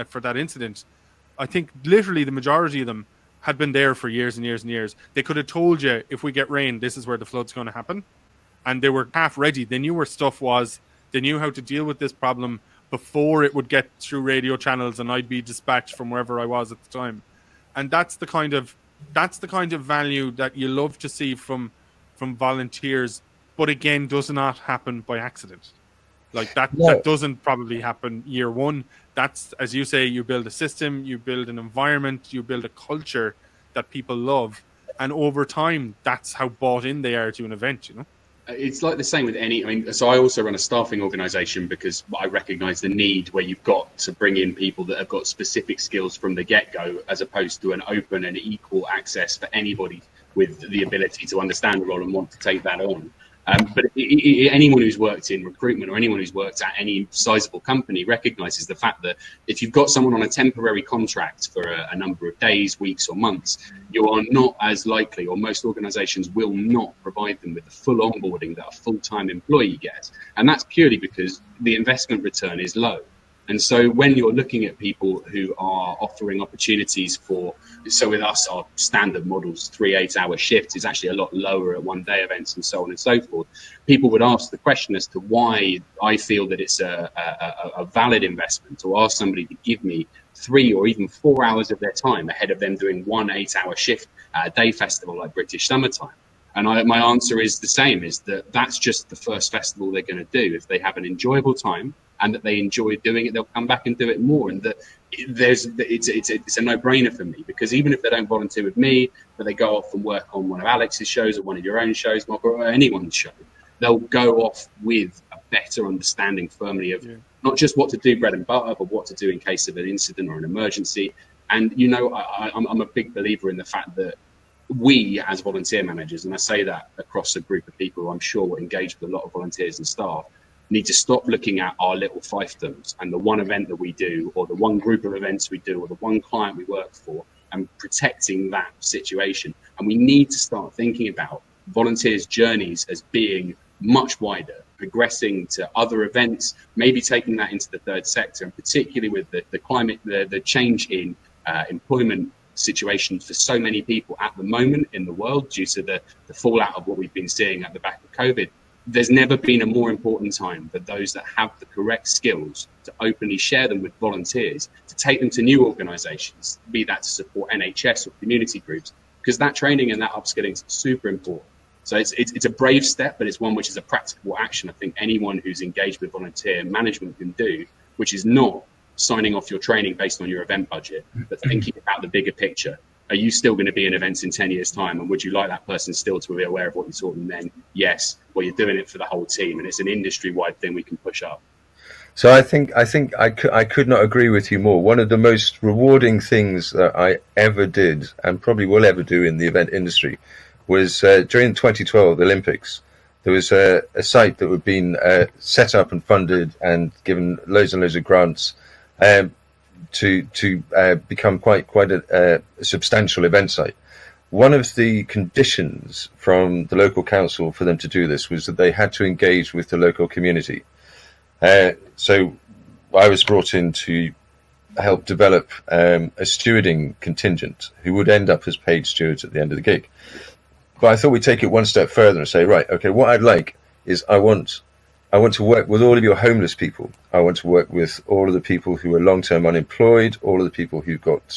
for that incident, I think literally the majority of them had been there for years and years and years. They could have told you, if we get rain, this is where the flood's going to happen. And they were half ready. They knew where stuff was. They knew how to deal with this problem before it would get through radio channels and I'd be dispatched from wherever I was at the time. And that's the kind of value that you love to see from volunteers, but again, does not happen by accident. Like that doesn't probably happen year one. That's, as you say, you build a system, you build an environment, you build a culture that people love. And over time, that's how bought in they are to an event, you know? It's like the same with so I also run a staffing organization because I recognize the need where you've got to bring in people that have got specific skills from the get-go, as opposed to an open and equal access for anybody with the ability to understand the role and want to take that on. But anyone who's worked in recruitment or anyone who's worked at any sizable company recognizes the fact that if you've got someone on a temporary contract for a number of days, weeks or months, you are not as likely, or most organizations will not provide them with the full onboarding that a full-time employee gets. And that's purely because the investment return is low. And so when you're looking at people who are offering opportunities so with us, our standard models, 3 8-hour shifts is actually a lot lower at one-day events and so on and so forth. People would ask the question as to why I feel that it's a valid investment to ask somebody to give me 3 or even 4 hours of their time ahead of them doing 1 8-hour shift at a day festival like British Summertime. And my answer is the same, is that's just the first festival they're going to do. If they have an enjoyable time and that they enjoy doing it, they'll come back and do it more. And that it's a no-brainer for me, because even if they don't volunteer with me, but they go off and work on one of Alex's shows or one of your own shows, or anyone's show, they'll go off with a better understanding firmly of not just what to do bread and butter, but what to do in case of an incident or an emergency. And, you know, I'm a big believer in the fact that we as volunteer managers, and I say that across a group of people who I'm sure will engage with a lot of volunteers and staff, need to stop looking at our little fiefdoms and the one event that we do, or the one group of events we do, or the one client we work for, and protecting that situation. And we need to start thinking about volunteers' journeys as being much wider, progressing to other events, maybe taking that into the third sector, and particularly with the climate, the change in employment situation for so many people at the moment in the world due to the fallout of what we've been seeing at the back of COVID. There's never been a more important time for those that have the correct skills to openly share them with volunteers, to take them to new organisations, be that to support NHS or community groups, because that training and that upskilling is super important. So it's a brave step, but it's one which is a practical action I think anyone who's engaged with volunteer management can do, which is not signing off your training based on your event budget, but thinking about the bigger picture. Are you still going to be in events in 10 years' time? And would you like that person still to be aware of what you taught them then? Yes. Well, you're doing it for the whole team, and it's an industry-wide thing we can push up. So I think I could not agree with you more. One of the most rewarding things that I ever did, and probably will ever do in the event industry, was during the 2012 Olympics. There was a site that had been set up and funded and given loads and loads of grants to become quite a substantial event site. One of the conditions from the local council for them to do this was that they had to engage with the local community. So I was brought in to help develop a stewarding contingent who would end up as paid stewards at the end of the gig. But I thought we'd take it one step further and say, right, okay, what I'd like is I want to work with all of your homeless people. I want to work with all of the people who are long-term unemployed, all of the people who've got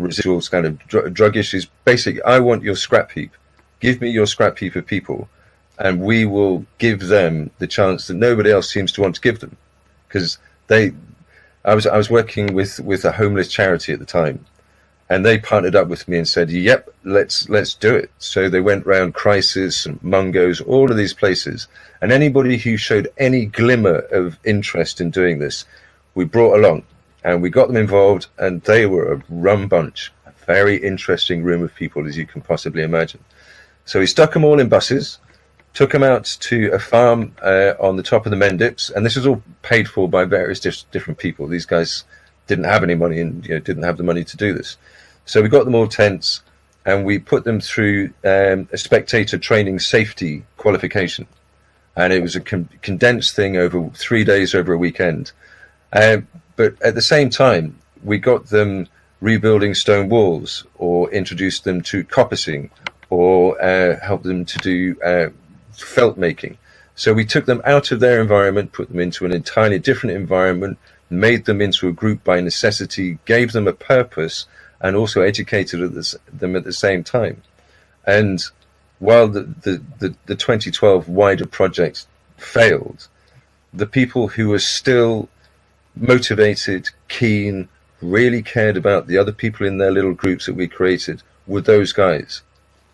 residuals, kind of drug issues. Basically, I want your scrap heap. Give me your scrap heap of people, and we will give them the chance that nobody else seems to want to give them. Because I was working with a homeless charity at the time, and they partnered up with me and said, yep, let's do it. So they went round Crisis and Mungo's, all of these places. And anybody who showed any glimmer of interest in doing this we brought along, and we got them involved, and they were a rum bunch, a very interesting room of people, as you can possibly imagine. So we stuck them all in buses, took them out to a farm on the top of the Mendips, and this was all paid for by various different people. These guys didn't have any money and didn't have the money to do this. So we got them all tents, and we put them through a spectator training safety qualification. And it was a condensed thing over 3 days over a weekend. But at the same time, we got them rebuilding stone walls, or introduced them to coppicing, or helped them to do felt making. So we took them out of their environment, put them into an entirely different environment, made them into a group by necessity, gave them a purpose, and also educated them at the same time. And while the 2012 wider project failed, the people who were still motivated, keen, really cared about the other people in their little groups that we created were those guys.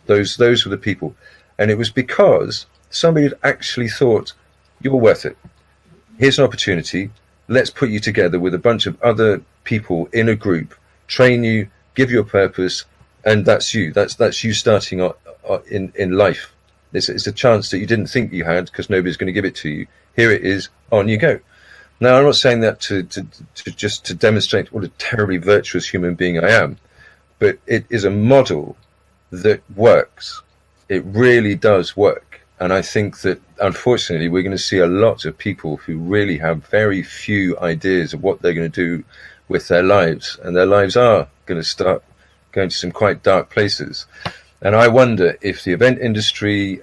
Those were the people. And it was because somebody had actually thought, you're worth it. Here's an opportunity. Let's put you together with a bunch of other people in a group, train you, give you a purpose, and that's you. That's you starting in life. It's a chance that you didn't think you had because nobody's going to give it to you. Here it is, on you go. Now, I'm not saying that to just to demonstrate what a terribly virtuous human being I am, but it is a model that works. It really does work. And I think that, unfortunately, we're going to see a lot of people who really have very few ideas of what they're going to do with their lives. And their lives are going to start going to some quite dark places. And I wonder if the event industry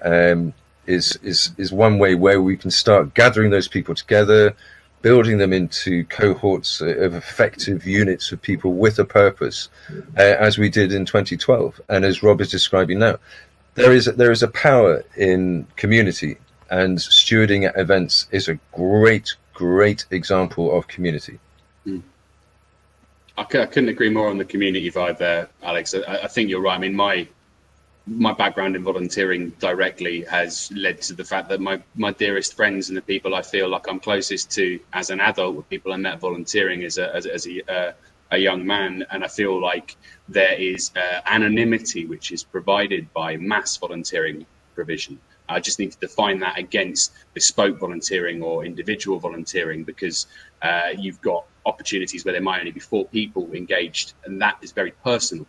is one way where we can start gathering those people together, building them into cohorts of effective units of people with a purpose, as we did in 2012. And as Rob is describing now, there is a power in community, and stewarding at events is a great example of community. I couldn't agree more on the community vibe there, Alex. I think you're right. I mean, my background in volunteering directly has led to the fact that my dearest friends and the people I feel like I'm closest to as an adult were people I met volunteering as a young man. And I feel like there is anonymity which is provided by mass volunteering provision. I just need to define that against bespoke volunteering or individual volunteering, because you've got opportunities where there might only be 4 people engaged, and that is very personal.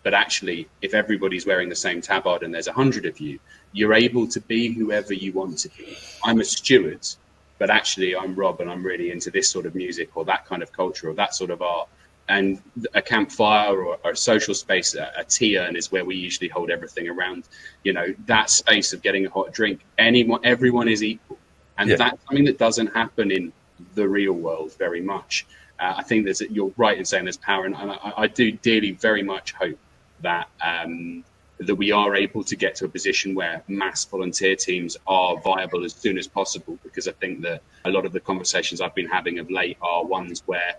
But actually, if everybody's wearing the same tabard and there's 100 of you, you're able to be whoever you want to be. I'm a steward, but actually I'm Rob and I'm really into this sort of music or that kind of culture or that sort of art. And a campfire or a social space, a tea urn is where we usually hold everything around. That space of getting a hot drink, everyone is equal. And that's something that doesn't happen in the real world very much. I think you're right in saying there's power. And I do dearly very much hope that that we are able to get to a position where mass volunteer teams are viable as soon as possible, because I think that a lot of the conversations I've been having of late are ones where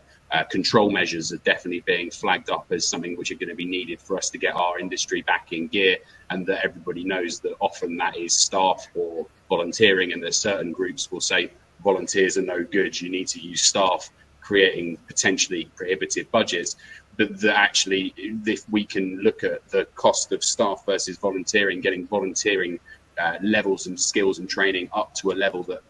control measures are definitely being flagged up as something which are going to be needed for us to get our industry back in gear, and that everybody knows that often that is staff or volunteering, and that certain groups will say volunteers are no good, you need to use staff, creating potentially prohibitive budgets. But that actually, if we can look at the cost of staff versus volunteering, getting volunteering levels and skills and training up to a level that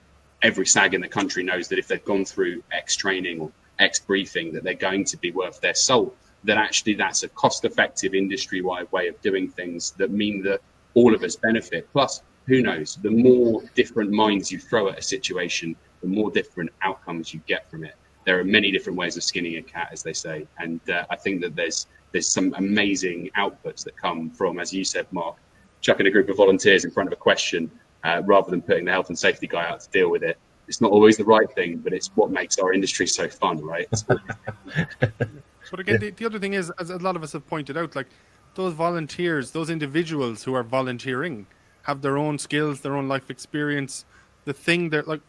every SAG in the country knows that if they've gone through X training or X briefing, that they're going to be worth their salt, that actually that's a cost-effective industry-wide way of doing things that mean that all of us benefit. Plus, who knows, the more different minds you throw at a situation, the more different outcomes you get from it. There are many different ways of skinning a cat, as they say. And I think that there's some amazing outputs that come from, as you said, Mark, chucking a group of volunteers in front of a question rather than putting the health and safety guy out to deal with it. It's not always the right thing, but it's what makes our industry so fun, right? But again, the other thing is, as a lot of us have pointed out, like those volunteers, those individuals who are volunteering have their own skills, their own life experience. The thing that, like,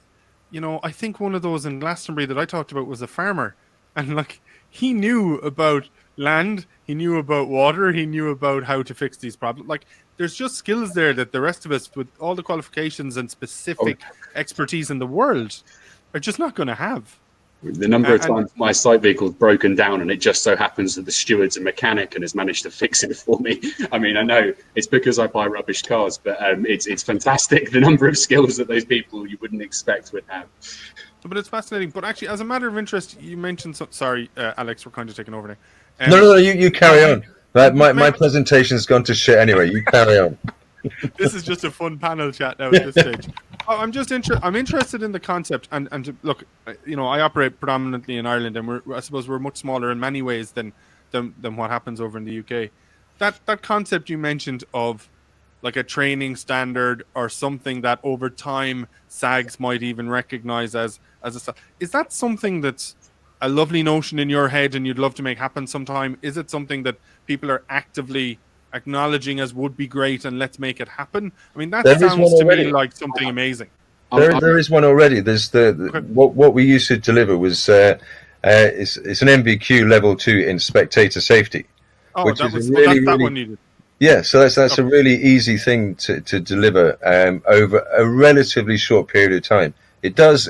I think one of those in Glastonbury that I talked about was a farmer, and like he knew about land, he knew about water, he knew about how to fix these problems. Like there's just skills there that the rest of us, with all the qualifications and specific expertise in the world, are just not going to have. The number of times my site vehicle's broken down and it just so happens that the steward's a mechanic and has managed to fix it for me. I mean, I know it's because I buy rubbish cars, but it's fantastic the number of skills that those people you wouldn't expect would have. But it's fascinating. But actually, as a matter of interest, you mentioned sorry, Alex, we're kind of taking over now. No, you carry on. My presentation's gone to shit anyway. You carry on. This is just a fun panel chat now at this stage. I'm interested in the concept, and look, you know, I operate predominantly in Ireland, and I suppose we're much smaller in many ways than what happens over in the UK. That concept you mentioned of like a training standard or something that over time SAGs might even recognize as is that something that's a lovely notion in your head and you'd love to make happen sometime? Is it something that people are actively acknowledging as would be great and let's make it happen? I mean, that sounds to me like something amazing. There is one already. There's what we used to deliver was it's an MVQ level 2 in spectator safety. Oh, which that is that one needed. Yeah, so that's a really easy thing to deliver over a relatively short period of time. It does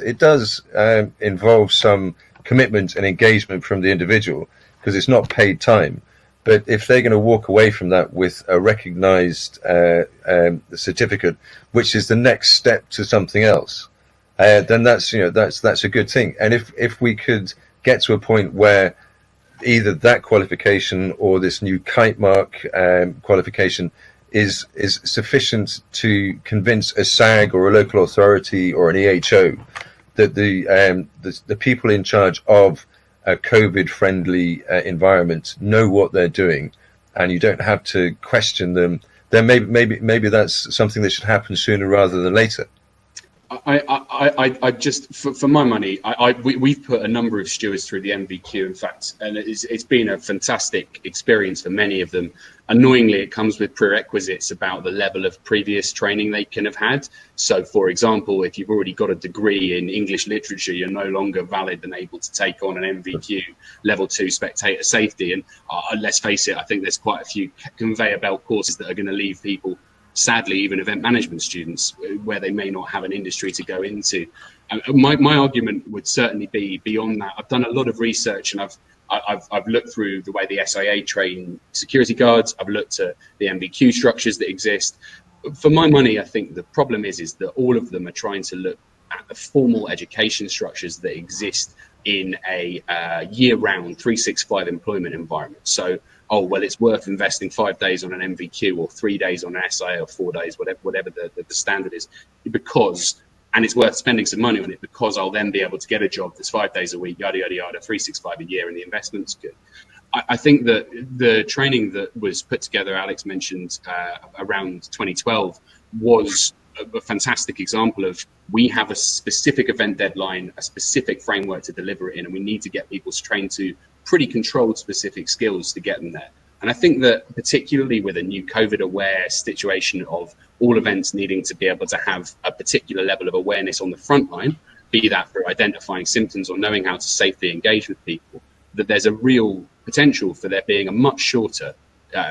involve some commitment and engagement from the individual because it's not paid time. But if they're going to walk away from that with a recognised certificate, which is the next step to something else, then that's a good thing. And if we could get to a point where either that qualification or this new kite mark qualification is sufficient to convince a SAG or a local authority or an EHO that the people in charge of a COVID-friendly environment know what they're doing, and you don't have to question them, then maybe that's something that should happen sooner rather than later. I just, for my money, we've put a number of stewards through the MVQ, in fact, and it's been a fantastic experience for many of them. Annoyingly, it comes with prerequisites about the level of previous training they can have had. So, for example, if you've already got a degree in English literature, you're no longer valid and able to take on an MVQ level 2 spectator safety. And let's face it, I think there's quite a few conveyor belt courses that are going to leave people, sadly, even event management students, where they may not have an industry to go into. My argument would certainly be beyond that. I've done a lot of research, and I've looked through the way the SIA train security guards. I've looked at the MVQ structures that exist. For my money, I think the problem is that all of them are trying to look at the formal education structures that exist in a year-round 365 employment environment. So, oh, well, it's worth investing 5 days on an MVQ or 3 days on an SIA or 4 days, whatever the standard is, and it's worth spending some money on it because I'll then be able to get a job that's 5 days a week, yada, yada, yada, 365 a year, and the investment's good. I think that the training that was put together, Alex mentioned around 2012, was a fantastic example of we have a specific event deadline, a specific framework to deliver it in, and we need to get people trained to pretty controlled specific skills to get them there. And I think that particularly with a new COVID-aware situation of all events needing to be able to have a particular level of awareness on the front line, be that for identifying symptoms or knowing how to safely engage with people, that there's a real potential for there being a much shorter,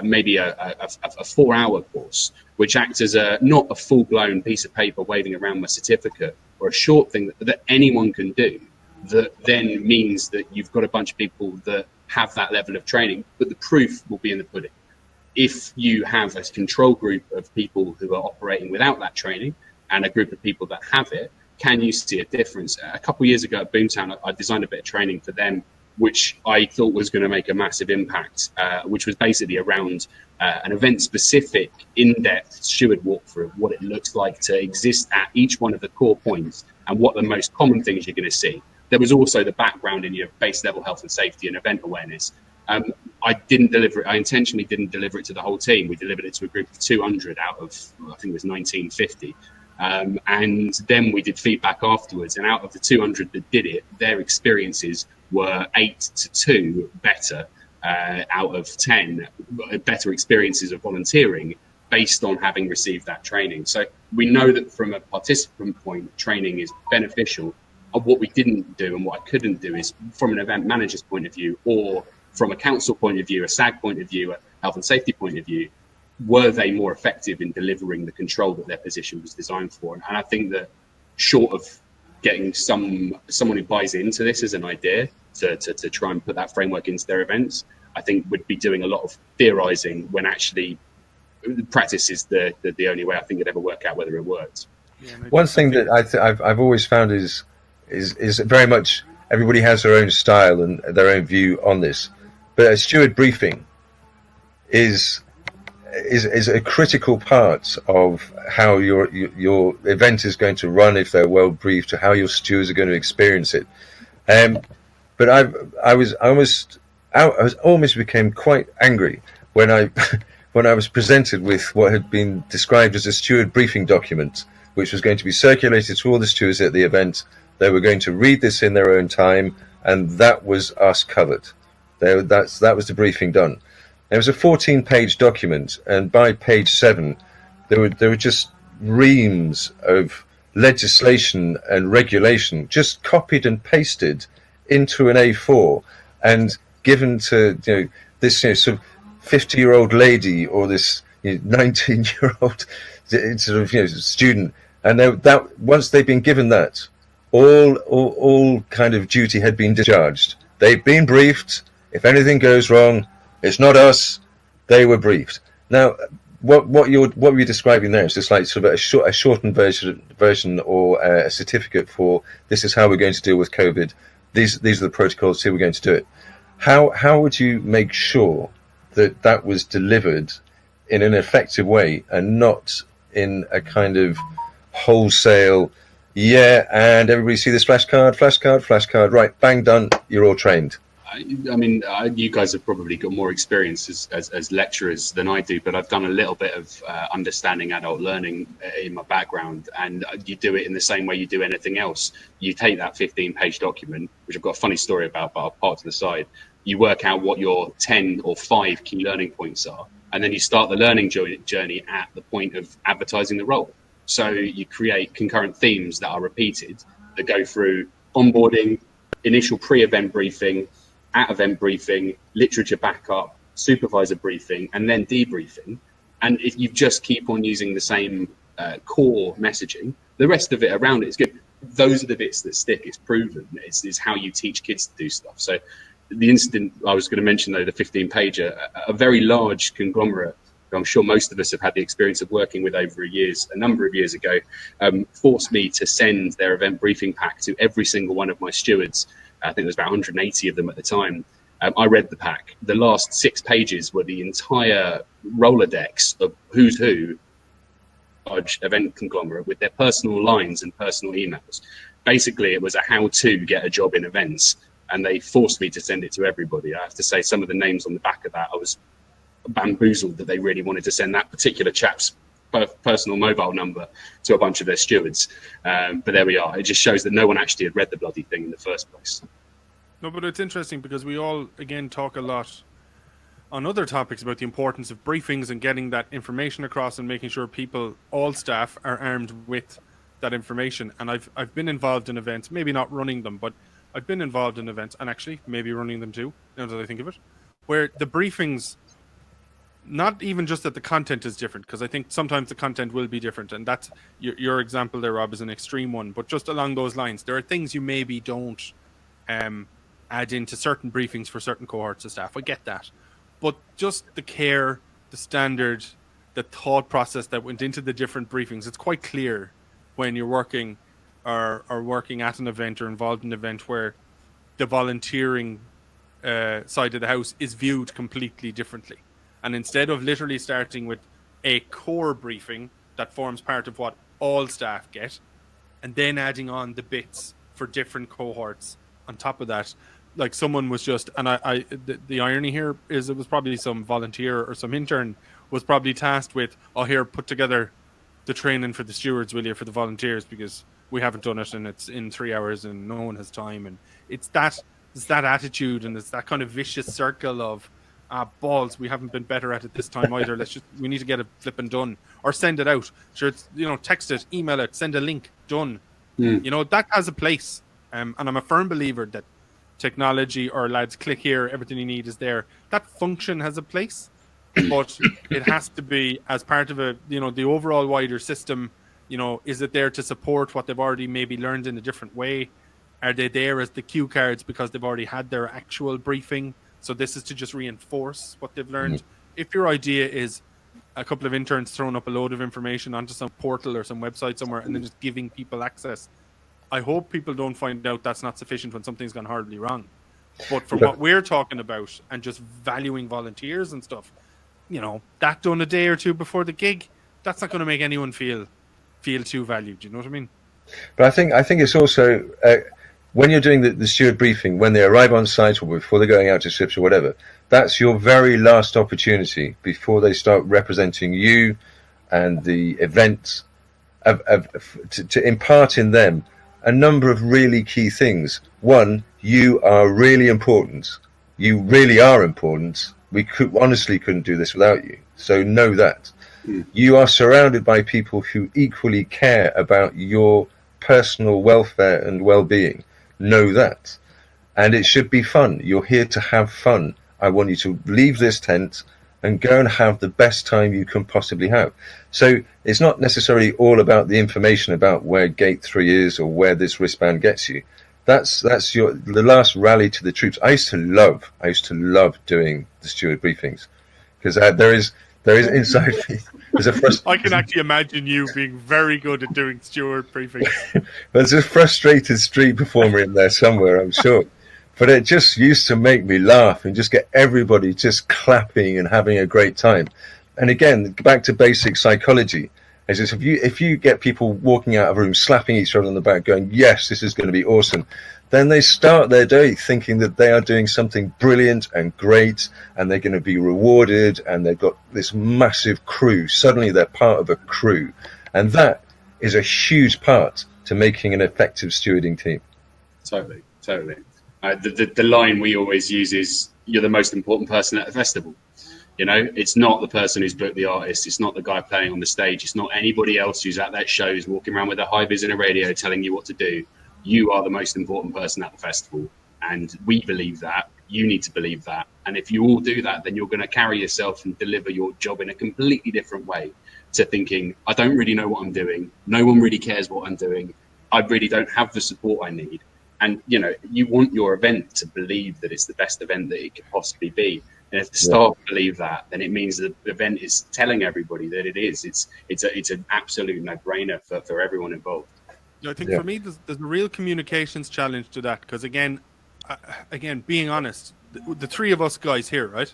maybe a 4-hour course, which acts as not a full-blown piece of paper waving around my certificate, or a short thing that anyone can do, that then means that you've got a bunch of people that have that level of training, but the proof will be in the pudding. If you have a control group of people who are operating without that training and a group of people that have it, can you see a difference? A couple of years ago at Boomtown, I designed a bit of training for them, which I thought was going to make a massive impact, which was basically around an event-specific, in-depth steward walkthrough of what it looks like to exist at each one of the core points and what the most common things you're going to see. There was also the background in your base level health and safety and event awareness. I didn't deliver it. I intentionally didn't deliver it to the whole team. We delivered it to a group of 200 out of, I think it was 1950. And then we did feedback afterwards. And out of the 200 that did it, their experiences were 8 to 2 better out of 10 better experiences of volunteering based on having received that training. So we know that from a participant point, training is beneficial. What we didn't do and what I couldn't do is from an event manager's point of view, or from a council point of view, a SAG point of view, a health and safety point of view, were they more effective in delivering the control that their position was designed for? And I think that short of getting someone who buys into this as an idea to try and put that framework into their events, I think would be doing a lot of theorizing when actually practice is the only way I think it'd ever work out whether it works. Yeah, one thing that I've always found is very much everybody has their own style and their own view on this, but a steward briefing is a critical part of how your event is going to run if they're well briefed, to how your stewards are going to experience it. But I almost became quite angry when I was presented with what had been described as a steward briefing document, which was going to be circulated to all the stewards at the event. They were going to read this in their own time, and that was us covered. That was the briefing done. It was a 14-page document, and by page 7, there were just reams of legislation and regulation just copied and pasted into an A4 and given to this sort of 50-year-old lady or this 19-year-old sort of student, and that once they've been given that, all kind of duty had been discharged. They've been briefed. If anything goes wrong, it's not us. They were briefed. Now, what you're describing there is just like sort of a shortened version or a certificate for this is how we're going to deal with COVID. These are the protocols. Here we're going to do it. How would you make sure that was delivered in an effective way and not in a kind of wholesale? Yeah, and everybody see this flashcard, right, bang, done, you're all trained. I mean, you guys have probably got more experience as lecturers than I do, but I've done a little bit of understanding adult learning in my background, and you do it in the same way you do anything else. You take that 15-page document, which I've got a funny story about, but I'll park to the side. You work out what your 10 or 5 key learning points are, and then you start the learning journey at the point of advertising the role. So you create concurrent themes that are repeated, that go through onboarding, initial pre-event briefing, at-event briefing, literature backup, supervisor briefing, and then debriefing. And if you just keep on using the same core messaging, the rest of it around it is good. Those are the bits that stick. It's proven. It's how you teach kids to do stuff. So the incident I was going to mention, though, the 15-pager, a very large conglomerate, I'm sure most of us have had the experience of working with over a number of years ago, forced me to send their event briefing pack to every single one of my stewards. I think there was about 180 of them at the time. I read the pack. The last 6 pages were the entire Rolodex of who's who, large event conglomerate, with their personal lines and personal emails. Basically, it was a how to get a job in events, and they forced me to send it to everybody. I have to say, some of the names on the back of that, I was bamboozled that they really wanted to send that particular chap's personal mobile number to a bunch of their stewards. But there we are. It just shows that no one actually had read the bloody thing in the first place. No, but it's interesting because we all, again, talk a lot on other topics about the importance of briefings and getting that information across and making sure people, all staff, are armed with that information. And I've been involved in events, maybe not running them, but I've been involved in events, and actually maybe running them too, now that I think of it, where the briefings, not even just that the content is different, because I think sometimes the content will be different, and that's your example there, Rob, is an extreme one. But just along those lines, there are things you maybe don't add into certain briefings for certain cohorts of staff. I get that, but just the care, the standard, the thought process that went into the different briefings, it's quite clear when you're working or working at an event or involved in an event where the volunteering side of the house is viewed completely differently. And instead of literally starting with a core briefing that forms part of what all staff get, and then adding on the bits for different cohorts on top of that, like someone was just, and the irony here is it was probably some volunteer or some intern was probably tasked with, oh, here, put together the training for the stewards, will you, for the volunteers, because we haven't done it and it's in 3 hours and no one has time. And it's that attitude, and it's that kind of vicious circle of, balls, we haven't been better at it this time either. We need to get it flipping done, or send it out. Sure, it's, text it, email it, send a link, done. That has a place. And I'm a firm believer that technology, or lads, click here, everything you need is there. That function has a place, but it has to be as part of the overall wider system You know, is it there to support what they've already maybe learned in a different way? Are they there as the cue cards because they've already had their actual briefing? So this is to just reinforce what they've learned. If your idea is a couple of interns throwing up a load of information onto some portal or some website somewhere and then just giving people access, I hope people don't find out that's not sufficient when something's gone horribly wrong. But from what we're talking about and just valuing volunteers and stuff, you know, that done a day or two before the gig, that's not going to make anyone feel too valued. You know what I mean? But I think it's also when you're doing the steward briefing, when they arrive on site or before they're going out to ships or whatever, that's your very last opportunity before they start representing you and the event to impart in them a number of really key things. One, you are really important. You really are important. We honestly couldn't do this without you. So know that. You are surrounded by people who equally care about your personal welfare and well-being. Know that. And it should be fun. You're here to have fun. I want you to leave this tent and go and have the best time you can possibly have. So it's not necessarily all about the information about where gate 3 is or where this wristband gets you. That's the last rally to the troops. I used to love doing the steward briefings because there is inside me. I can actually imagine you being very good at doing steward briefings. There's a frustrated street performer in there somewhere, I'm sure. But it just used to make me laugh and just get everybody just clapping and having a great time. And again, back to basic psychology. Is if you get people walking out of a room, slapping each other on the back, going, yes, this is going to be awesome, then they start their day thinking that they are doing something brilliant and great, and they're going to be rewarded, and they've got this massive crew. Suddenly they're part of a crew. And that is a huge part to making an effective stewarding team. Totally. The line we always use is, you're the most important person at the festival. You know, it's not the person who's booked the artist. It's not the guy playing on the stage. It's not anybody else who's at that show, who's walking around with a high vis and a radio telling you what to do. You are the most important person at the festival. And we believe that. You need to believe that. And if you all do that, then you're going to carry yourself and deliver your job in a completely different way to thinking, I don't really know what I'm doing. No one really cares what I'm doing. I really don't have the support I need. And, you know, you want your event to believe that it's the best event that it could possibly be. And if the staff believe that, then it means the event is telling everybody that it is. It's an absolute no-brainer for everyone involved. I think for me, there's a real communications challenge to that. Because again, being honest, the three of us guys here, right?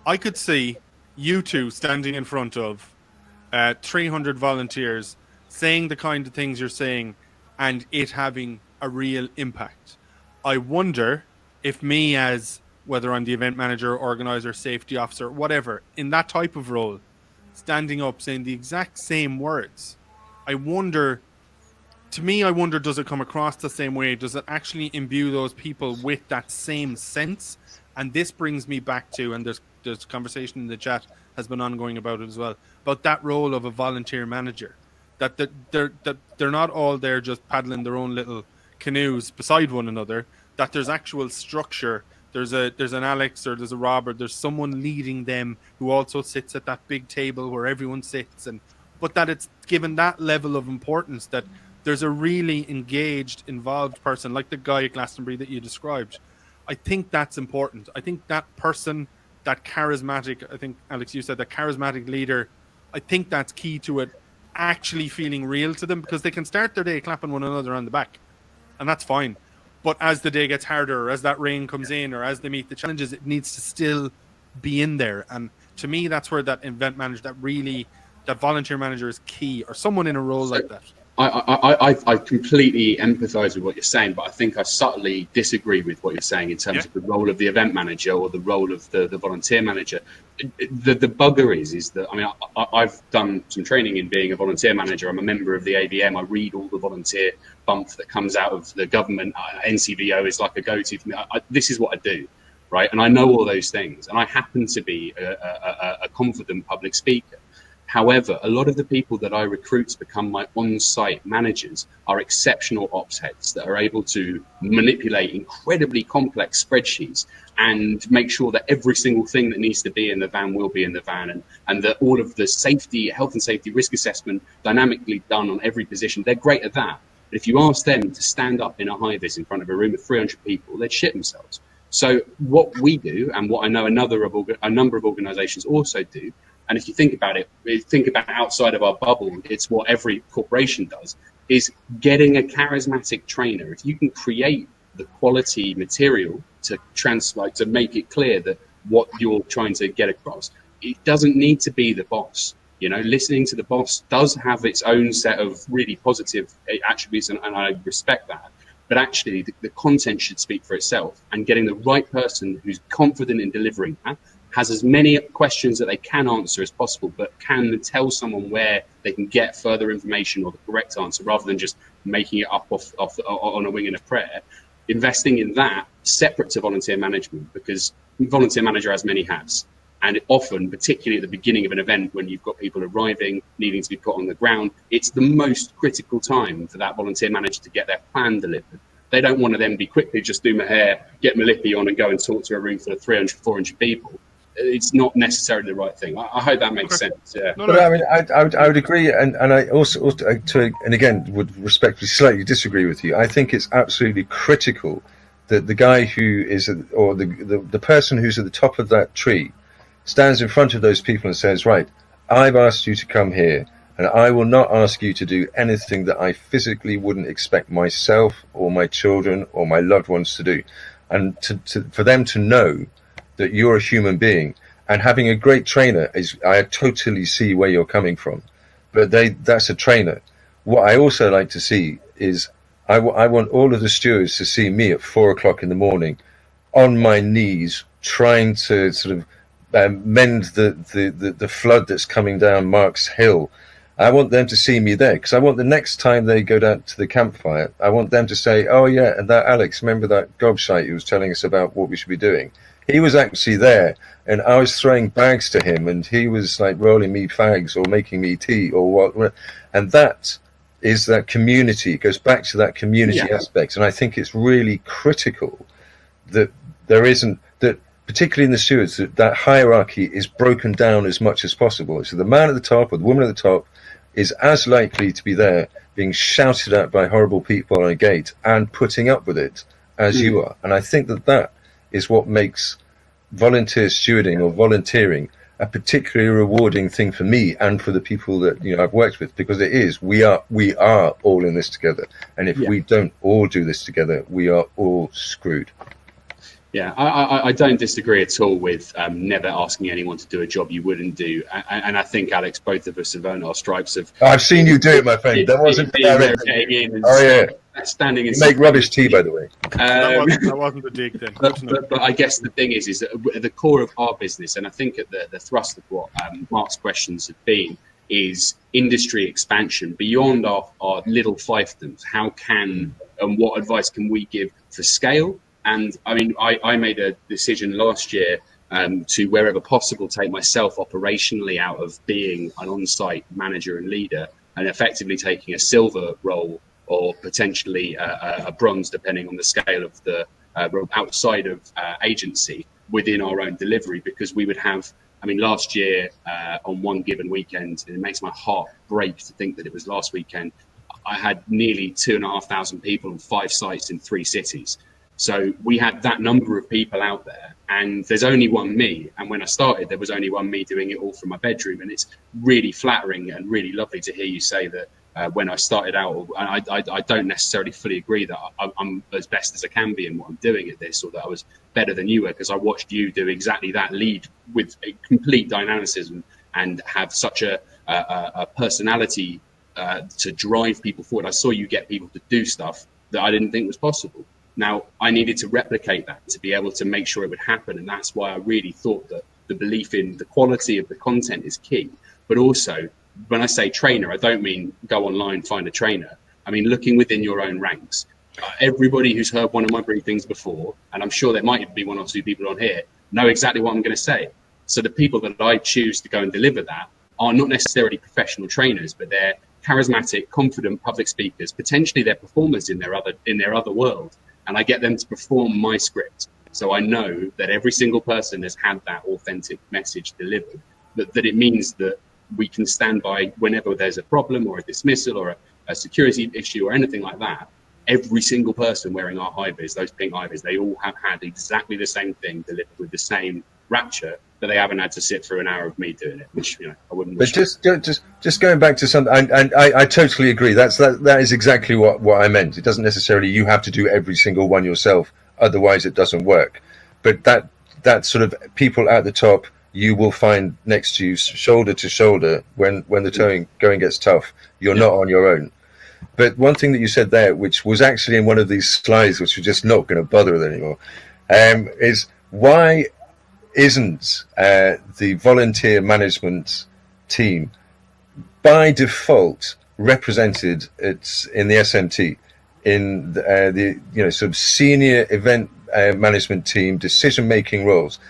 I could see you two standing in front of 300 volunteers saying the kind of things you're saying and it having a real impact. I wonder if me, as whether I'm the event manager, organizer, safety officer, whatever, in that type of role, standing up saying the exact same words, I wonder, does it come across the same way? Does it actually imbue those people with that same sense? And this brings me back to, and there's conversation in the chat has been ongoing about it as well, about that role of a volunteer manager, that they're not all there just paddling their own little canoes beside one another, that there's actual structure. There's an Alex or there's a Rob or there's someone leading them who also sits at that big table where everyone sits, but that it's given that level of importance that there's a really engaged, involved person like the guy at Glastonbury that you described. I think that's important. I think that person, that charismatic, I think Alex, you said that charismatic leader, I think that's key to it actually feeling real to them, because they can start their day clapping one another on the back and that's fine. But as the day gets harder, or as that rain comes in, or as they meet the challenges, it needs to still be in there. And to me, that's where that event manager, that volunteer manager is key, or someone in a role like that. I completely empathize with what you're saying, but I think I subtly disagree with what you're saying in terms of the role of the event manager or the role of the volunteer manager. The bugger is that, I mean, I've done some training in being a volunteer manager. I'm a member of the AVM. I read all the volunteer bump that comes out of the government. NCVO is like a go-to for me. This is what I do, right? And I know all those things. And I happen to be a confident public speaker. However, a lot of the people that I recruit to become my on-site managers are exceptional ops heads that are able to manipulate incredibly complex spreadsheets and make sure that every single thing that needs to be in the van will be in the van, and that all of the safety, health and safety risk assessment dynamically done on every position. They're great at that. But if you ask them to stand up in a high-vis in front of a room of 300 people, they'd shit themselves. So what we do, and what I know a number of organizations also do, and if you think about it, think about outside of our bubble, it's what every corporation does, is getting a charismatic trainer. If you can create the quality material to make it clear that what you're trying to get across, it doesn't need to be the boss. You know, listening to the boss does have its own set of really positive attributes, and I respect that. But actually, the content should speak for itself, and getting the right person who's confident in delivering that, has as many questions that they can answer as possible, but can tell someone where they can get further information or the correct answer, rather than just making it up on a wing and a prayer. Investing in that separate to volunteer management, because volunteer manager has many hats. And often, particularly at the beginning of an event, when you've got people arriving, needing to be put on the ground, it's the most critical time for that volunteer manager to get their plan delivered. They don't want to then be quickly just do my hair, get my lippy on and go and talk to a room full of 300, 400 people. It's not necessarily the right thing. I hope that makes sense. Yeah. But I mean, I would agree, and I also and again would respectfully slightly disagree with you. I think it's absolutely critical that the guy who is, or the person who's at the top of that tree, stands in front of those people and says, right, I've asked you to come here, and I will not ask you to do anything that I physically wouldn't expect myself or my children or my loved ones to do, and for them to know that you're a human being. And having a great trainer is, I totally see where you're coming from, but that's a trainer. What I also like to see is, I want all of the stewards to see me at 4 o'clock in the morning on my knees trying to sort of mend the flood that's coming down Mark's Hill. I want them to see me there, because I want the next time they go down to the campfire, I want them to say, oh yeah, and that Alex, remember that gobshite who was telling us about what we should be doing? He was actually there, and I was throwing bags to him, and he was like rolling me fags or making me tea or what. And that is that community. It goes back to that community aspect. And I think it's really critical that there isn't, that particularly in the stewards, that hierarchy is broken down as much as possible. So the man at the top or the woman at the top is as likely to be there being shouted at by horrible people on a gate and putting up with it as you are. And I think that is what makes volunteer stewarding or volunteering a particularly rewarding thing for me and for the people that I've worked with, because it is, we are all in this together, and if we don't all do this together, we are all screwed. Yeah, I don't disagree at all with never asking anyone to do a job you wouldn't do. And I think, Alex, both of us have earned our stripes of... I've seen you do it, my friend. That wasn't direct. Standing in... You make rubbish tea, by the way. That wasn't the dig then. But I guess the thing is that at the core of our business, and I think at the thrust of what Mark's questions have been, is industry expansion beyond our little fiefdoms. How can and what advice can we give for scale? And I mean, I made a decision last year to, wherever possible, take myself operationally out of being an on-site manager and leader, and effectively taking a silver role or potentially a bronze, depending on the scale of the outside of agency within our own delivery. Because we would have, I mean, last year on one given weekend, and it makes my heart break to think that it was last weekend, I had nearly 2,500 people on 5 sites in 3 cities. So we had that number of people out there, and there's only one me. And when I started, there was only one me doing it all from my bedroom. And it's really flattering and really lovely to hear you say that when I started out, I don't necessarily fully agree that I'm as best as I can be in what I'm doing at this, or that I was better than you were, because I watched you do exactly that, lead with a complete dynamicism and have such a personality to drive people forward. I saw you get people to do stuff that I didn't think was possible. Now, I needed to replicate that to be able to make sure it would happen. And that's why I really thought that the belief in the quality of the content is key. But also, when I say trainer, I don't mean go online, find a trainer. I mean, looking within your own ranks. Everybody who's heard one of my briefings before, and I'm sure there might be 1 or 2 people on here, know exactly what I'm going to say. So the people that I choose to go and deliver that are not necessarily professional trainers, but they're charismatic, confident public speakers. Potentially they're performers in their other world, and I get them to perform my script. So I know that every single person has had that authentic message delivered, that it means that we can stand by whenever there's a problem or a dismissal or a security issue or anything like that. Every single person wearing our high-vis, those pink high-vis, they all have had exactly the same thing delivered with the same rapture, but they haven't had to sit through an hour of me doing it, which, you know, I wouldn't. But just going back to something, and I totally agree. That is exactly what I meant. It doesn't necessarily you have to do every single one yourself, otherwise it doesn't work. But that sort of people at the top, you will find next to you, shoulder to shoulder, when the going gets tough. You're not on your own. But one thing that you said there, which was actually in one of these slides, which we're just not going to bother with anymore, is why isn't the volunteer management team by default represented in the SMT, in the sort of senior event management team, decision-making roles?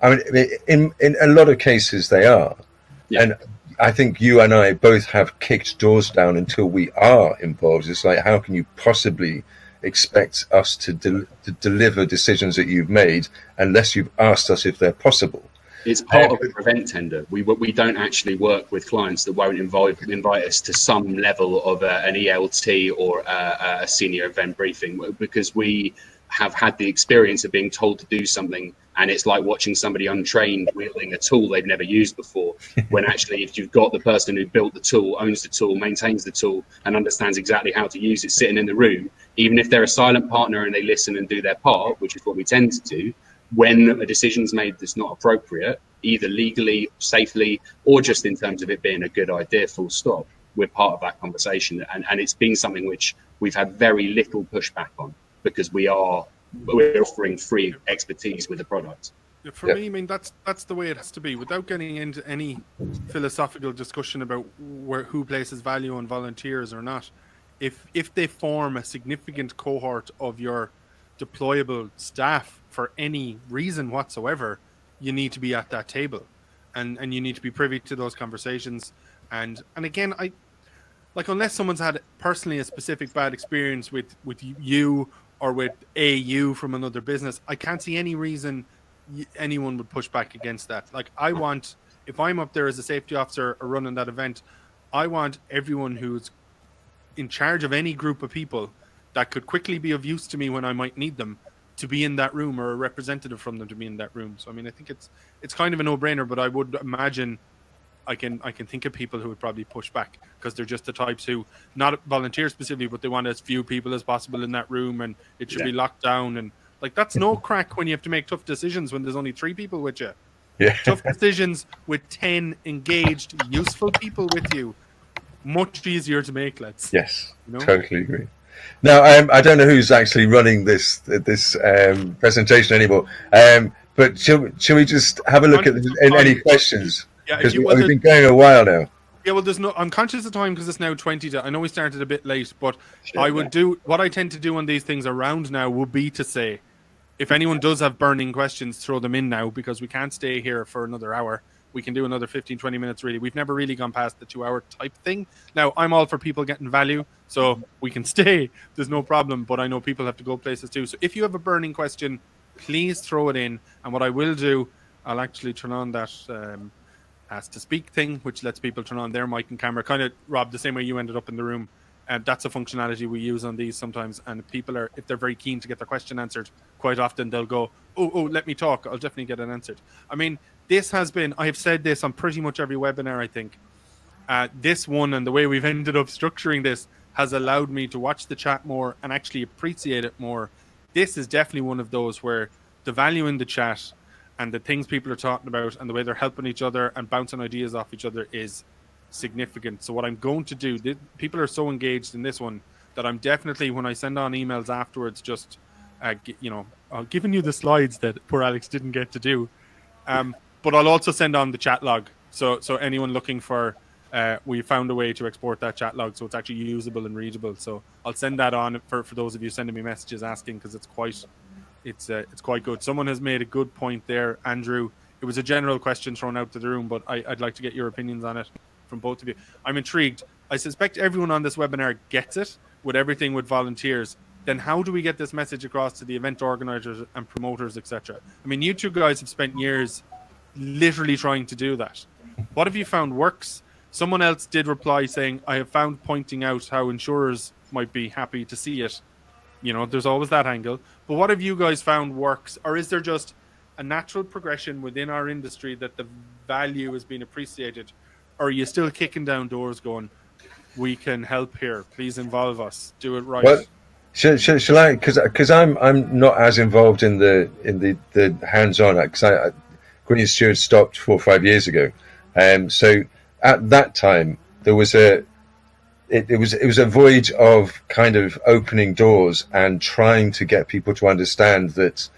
I mean, in a lot of cases they are. Yeah. And I think you and I both have kicked doors down until we are involved. It's like, how can you possibly expect us to deliver decisions that you've made unless you've asked us if they're possible? It's part of a prevent tender. We don't actually work with clients that won't invite us to some level of an ELT or a senior event briefing, because we have had the experience of being told to do something, and it's like watching somebody untrained wielding a tool they've never used before, when actually if you've got the person who built the tool, owns the tool, maintains the tool, and understands exactly how to use it sitting in the room, even if they're a silent partner and they listen and do their part, which is what we tend to do, when a decision's made that's not appropriate, either legally, safely, or just in terms of it being a good idea, full stop, we're part of that conversation. And it's been something which we've had very little pushback on, because we're offering free expertise with the product. For me, I mean, that's the way it has to be, without getting into any philosophical discussion about who places value on volunteers or not. If they form a significant cohort of your deployable staff for any reason whatsoever, you need to be at that table, and you need to be privy to those conversations. And again, unless someone's had personally a specific bad experience with you or with you from another business, I can't see any reason anyone would push back against that. Like, if I'm up there as a safety officer or running that event, I want everyone who's in charge of any group of people that could quickly be of use to me when I might need them to be in that room, or a representative from them to be in that room. So I mean, I think it's kind of a no-brainer, but I would imagine I can think of people who would probably push back, because they're just the types who, not volunteer specifically, but they want as few people as possible in that room, and it should be locked down. And like, that's no crack when you have to make tough decisions when there's only 3 people with you. Yeah. Tough decisions with 10 engaged, useful people with you, much easier to make. Totally agree. Now, I don't know who's actually running this presentation anymore, but shall we just have a look at any questions? Because we've been going a while now. Yeah, well, I'm conscious of time because it's now 20 I know we started a bit late, but I would do what I tend to do on these things around now would be to say, if anyone does have burning questions, throw them in now, because we can't stay here for another hour. We can do another 15-20 minutes, really. We've never really gone past the 2-hour type thing. Now, I'm all for people getting value, so we can stay. There's no problem, but I know people have to go places too. So if you have a burning question, please throw it in. And what I will do, I'll actually turn on that ask to speak thing, which lets people turn on their mic and camera, kind of, Rob, the same way you ended up in the room. And that's a functionality we use on these sometimes. And if they're very keen to get their question answered, quite often they'll go, oh, let me talk. I'll definitely get it answered. I mean, I have said this on pretty much every webinar, I think. This one, and the way we've ended up structuring this, has allowed me to watch the chat more and actually appreciate it more. This is definitely one of those where the value in the chat and the things people are talking about and the way they're helping each other and bouncing ideas off each other is significant. So what I'm going to do, people are so engaged in this one that I'm definitely, when I send on emails afterwards, just I'll giving you the slides that poor Alex didn't get to do, but I'll also send on the chat log, so anyone looking for we found a way to export that chat log so it's actually usable and readable. So I'll send that on for those of you sending me messages asking, because it's quite good. Someone has made a good point there, Andrew. It was a general question thrown out to the room, but I'd like to get your opinions on it from both of you. I'm intrigued. I suspect everyone on this webinar gets it with everything with volunteers. Then how do we get this message across to the event organizers and promoters, etc.? I mean, you two guys have spent years literally trying to do that. What have you found works? Someone else did reply saying, I have found pointing out how insurers might be happy to see it. You know, there's always that angle. But what have you guys found works? Or is there just a natural progression within our industry that the value is being appreciated? Or are you still kicking down doors going, we can help here, please involve us, do it right? Well, shall I? Because I'm not as involved in the hands-on, because Green Steward stopped 4 or 5 years ago. So at that time there was it was a voyage of kind of opening doors and trying to get people to understand that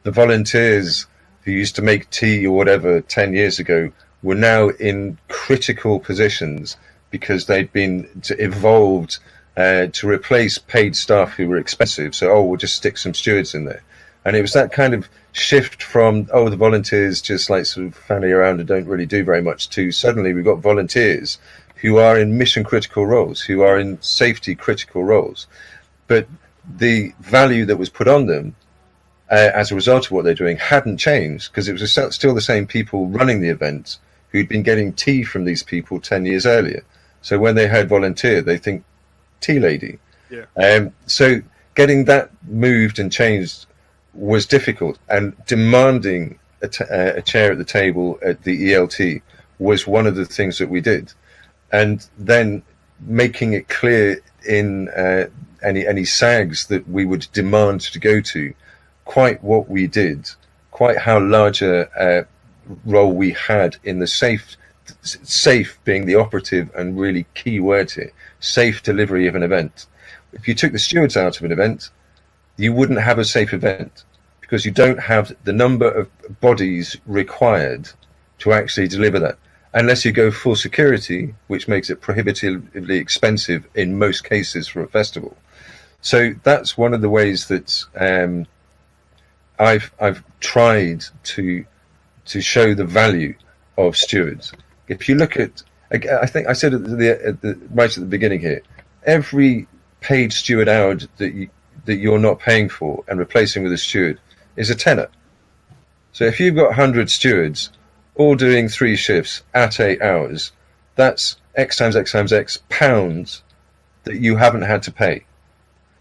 the volunteers who used to make tea or whatever 10 years ago were now in critical positions because they'd been evolved to replace paid staff who were expensive. So, we'll just stick some stewards in there. And it was that kind of shift from, the volunteers just like sort of fanning around and don't really do very much, to suddenly we've got volunteers who are in mission critical roles, who are in safety critical roles. But the value that was put on them as a result of what they're doing hadn't changed, because it was still the same people running the event who'd been getting tea from these people 10 years earlier. So when they heard volunteer, they think tea lady. Yeah. So getting that moved and changed was difficult, and demanding a chair at the table at the ELT was one of the things that we did. And then making it clear in any SAGs that we would demand to go to, quite what we did, quite how large a role we had in the safe being the operative and really key word here, safe delivery of an event. If you took the stewards out of an event, you wouldn't have a safe event, because you don't have the number of bodies required to actually deliver that, unless you go full security, which makes it prohibitively expensive in most cases for a festival. So that's one of the ways that I've tried to show the value of stewards. If you look at, I think I said right at the beginning here, every paid steward hour that you're not paying for and replacing with a steward is a tenner. So if you've got 100 stewards all doing 3 shifts at 8 hours, that's X times X times X pounds that you haven't had to pay.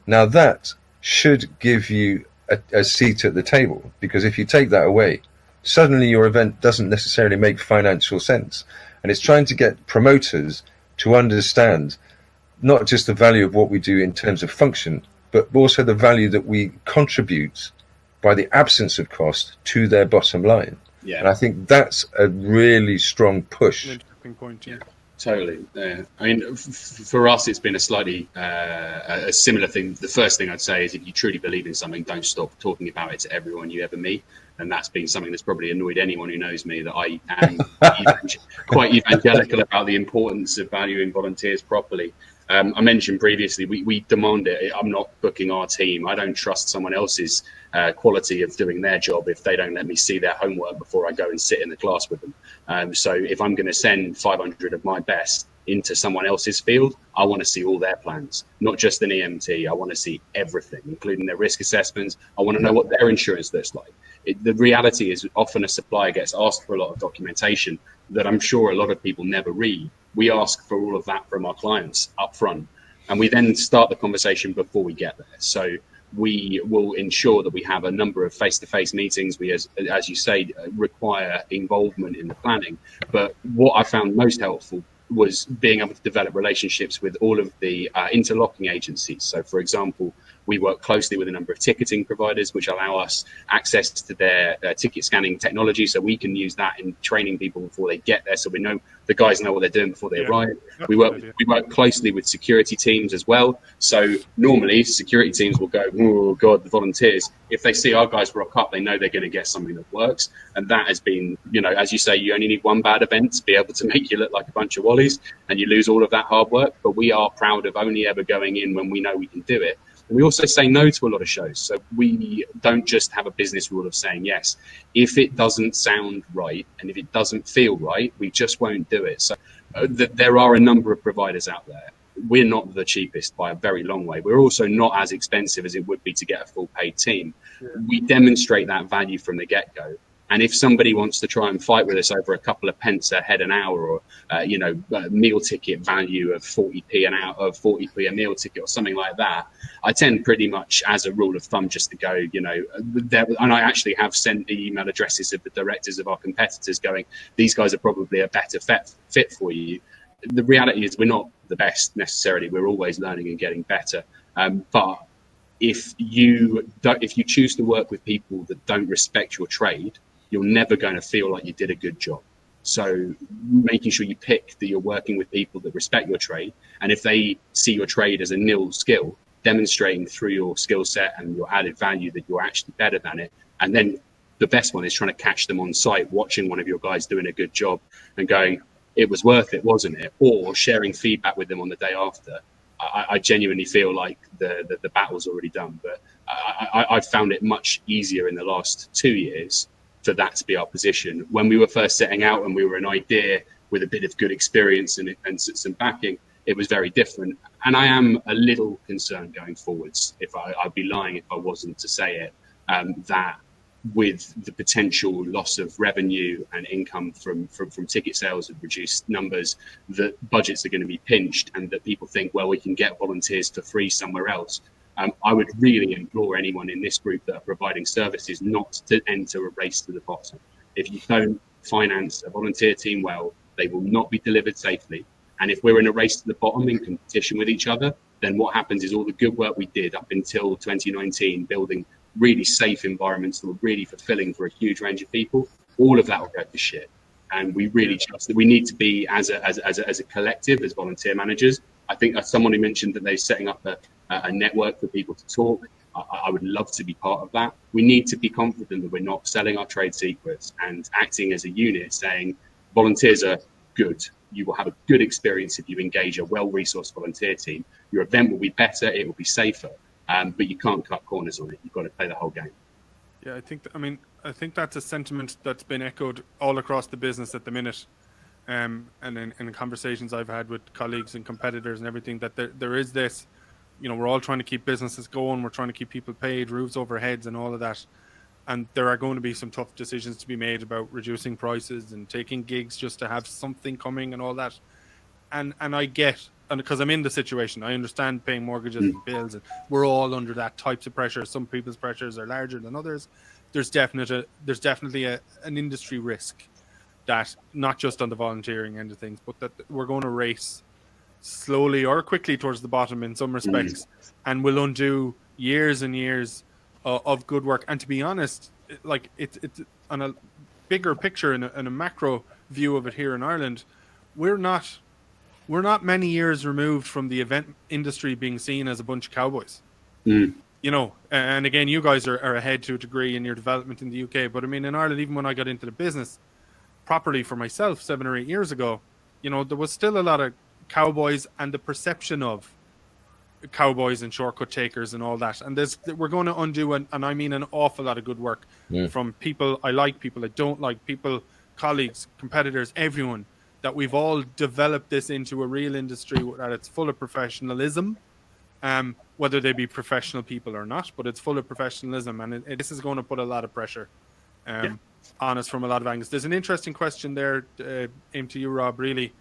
Now that should give you a seat at the table, because if you take that away, suddenly your event doesn't necessarily make financial sense. And it's trying to get promoters to understand not just the value of what we do in terms of function, but also the value that we contribute by the absence of cost to their bottom line. Yeah. And I think that's a really strong push. Interesting point, yeah. Totally. I mean, for us, it's been a slightly a similar thing. The first thing I'd say is, if you truly believe in something, don't stop talking about it to everyone you ever meet. And that's been something that's probably annoyed anyone who knows me, that I am quite evangelical about the importance of valuing volunteers properly. I mentioned previously, we demand it. I'm not booking our team. I don't trust someone else's quality of doing their job if they don't let me see their homework before I go and sit in the class with them. So if I'm going to send 500 of my best into someone else's field, I want to see all their plans, not just an EMT. I want to see everything, including their risk assessments. I want to know what their insurance looks like. The reality is, often a supplier gets asked for a lot of documentation that I'm sure a lot of people never read. We ask for all of that from our clients up front, and we then start the conversation before we get there. So we will ensure that we have a number of face-to-face meetings. We, as you say, require involvement in the planning. But what I found most helpful was being able to develop relationships with all of the interlocking agencies. So, for example, we work closely with a number of ticketing providers, which allow us access to their ticket scanning technology, so we can use that in training people before they get there, so we know the guys know what they're doing before they arrive. We work closely with security teams as well. So normally security teams will go, oh God, the volunteers. If they see our guys rock up, they know they're going to get something that works. And that has been, you know, as you say, you only need one bad event to be able to make you look like a bunch of wallies, and you lose all of that hard work. But we are proud of only ever going in when we know we can do it. And we also say no to a lot of shows. So we don't just have a business rule of saying yes. If it doesn't sound right and if it doesn't feel right, we just won't do it. So there are a number of providers out there. We're not the cheapest by a very long way. We're also not as expensive as it would be to get a full paid team. Yeah. We demonstrate that value from the get-go. And if somebody wants to try and fight with us over a couple of pence a head an hour, or meal ticket value of 40p an hour, of 40p a meal ticket, or something like that, I tend pretty much, as a rule of thumb, just to go, and I actually have sent the email addresses of the directors of our competitors, going, these guys are probably a better fit for you. The reality is, we're not the best necessarily. We're always learning and getting better, but if you choose to work with people that don't respect your trade, you're never going to feel like you did a good job. So making sure you pick that you're working with people that respect your trade, and if they see your trade as a nil skill, demonstrating through your skill set and your added value that you're actually better than it. And then the best one is trying to catch them on site, watching one of your guys doing a good job and going, it was worth it, wasn't it? Or sharing feedback with them on the day after. I genuinely feel like the battle's already done, but I've found it much easier in the last 2 years for that to be our position. When we were first setting out and we were an idea with a bit of good experience and some backing, it was very different. And I am a little concerned going forwards, if I'd be lying if I wasn't to say it, that with the potential loss of revenue and income from ticket sales and reduced numbers, that budgets are going to be pinched, and that people think, well, we can get volunteers for free somewhere else. I would really implore anyone in this group that are providing services not to enter a race to the bottom. If you don't finance a volunteer team well, they will not be delivered safely. And if we're in a race to the bottom in competition with each other, then what happens is all the good work we did up until 2019, building really safe environments that were really fulfilling for a huge range of people, all of that will go to shit. And we really trust that we need to be, as a collective, as volunteer managers. I think someone who mentioned that they're setting up a network for people to talk. I would love to be part of that. We need to be confident that we're not selling our trade secrets and acting as a unit, saying volunteers are good. You will have a good experience if you engage a well-resourced volunteer team. Your event will be better, it will be safer, but you can't cut corners on it. You've got to play the whole game. Yeah, I think that's a sentiment that's been echoed all across the business at the minute. And in conversations I've had with colleagues and competitors and everything, that there is this, we're all trying to keep businesses going. We're trying to keep people paid, roofs over heads and all of that. And there are going to be some tough decisions to be made about reducing prices and taking gigs just to have something coming and all that. And I get, and because I'm in the situation, I understand paying mortgages and bills, and we're all under that types of pressure. Some people's pressures are larger than others. There's definitely an industry risk, that not just on the volunteering end of things, but that we're going to race slowly or quickly towards the bottom in some respects, and we'll undo years and years of good work. And to be honest, like it's on a bigger picture and a macro view of it here in Ireland, we're not many years removed from the event industry being seen as a bunch of cowboys. And again, you guys are ahead to a degree in your development in the UK, but I mean, in Ireland, even when I got into the business properly for myself 7 or 8 years ago, there was still a lot of cowboys and the perception of cowboys and shortcut takers and all that. And we're going to undo, and I mean an awful lot of good work from people I like, people I don't like, people, colleagues, competitors, everyone, that we've all developed this into a real industry that it's full of professionalism, whether they be professional people or not, but it's full of professionalism. And this is going to put a lot of pressure on us from a lot of angles. There's an interesting question there, aimed to you, Rob, really.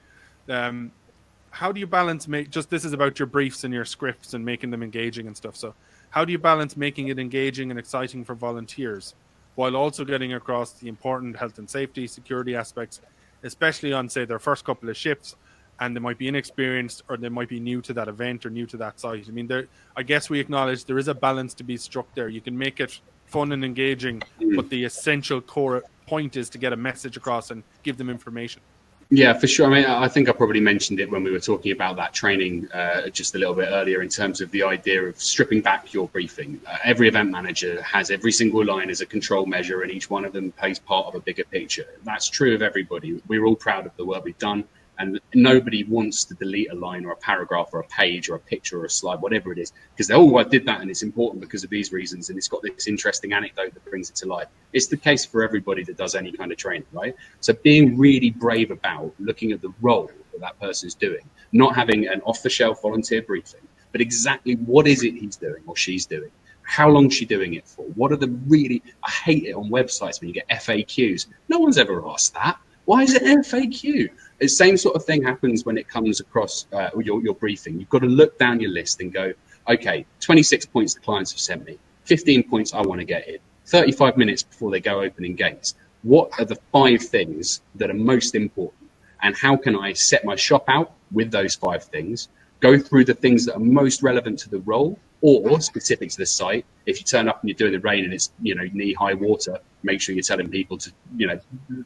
How do you balance this is about your briefs and your scripts and making them engaging and stuff. So how do you balance making it engaging and exciting for volunteers while also getting across the important health and safety, security aspects, especially on, say, their first couple of shifts, and they might be inexperienced or they might be new to that event or new to that site? I mean, I guess we acknowledge there is a balance to be struck there. You can make it fun and engaging, but the essential core point is to get a message across and give them information. Yeah, for sure. I mean, I think I probably mentioned it when we were talking about that training just a little bit earlier, in terms of the idea of stripping back your briefing. Every event manager has every single line as a control measure, and each one of them plays part of a bigger picture. That's true of everybody. We're all proud of the work we've done. And nobody wants to delete a line or a paragraph or a page or a picture or a slide, whatever it is, because I did that and it's important because of these reasons, and it's got this interesting anecdote that brings it to life. It's the case for everybody that does any kind of training, right? So being really brave about looking at the role that person is doing, not having an off-the-shelf volunteer briefing, but exactly what is it he's doing or she's doing. How long is she doing it for? What are the really, I hate it on websites when you get FAQs. No one's ever asked that. Why is it an FAQ? The same sort of thing happens when it comes across your briefing. You've got to look down your list and go, okay, 26 points the clients have sent me, 15 points I want to get in, 35 minutes before they go opening gates. What are the 5 things that are most important? And how can I set my shop out with those 5 things, go through the things that are most relevant to the role or specific to the site. If you turn up and you're doing the rain and it's, knee-high water, make sure you're telling people to,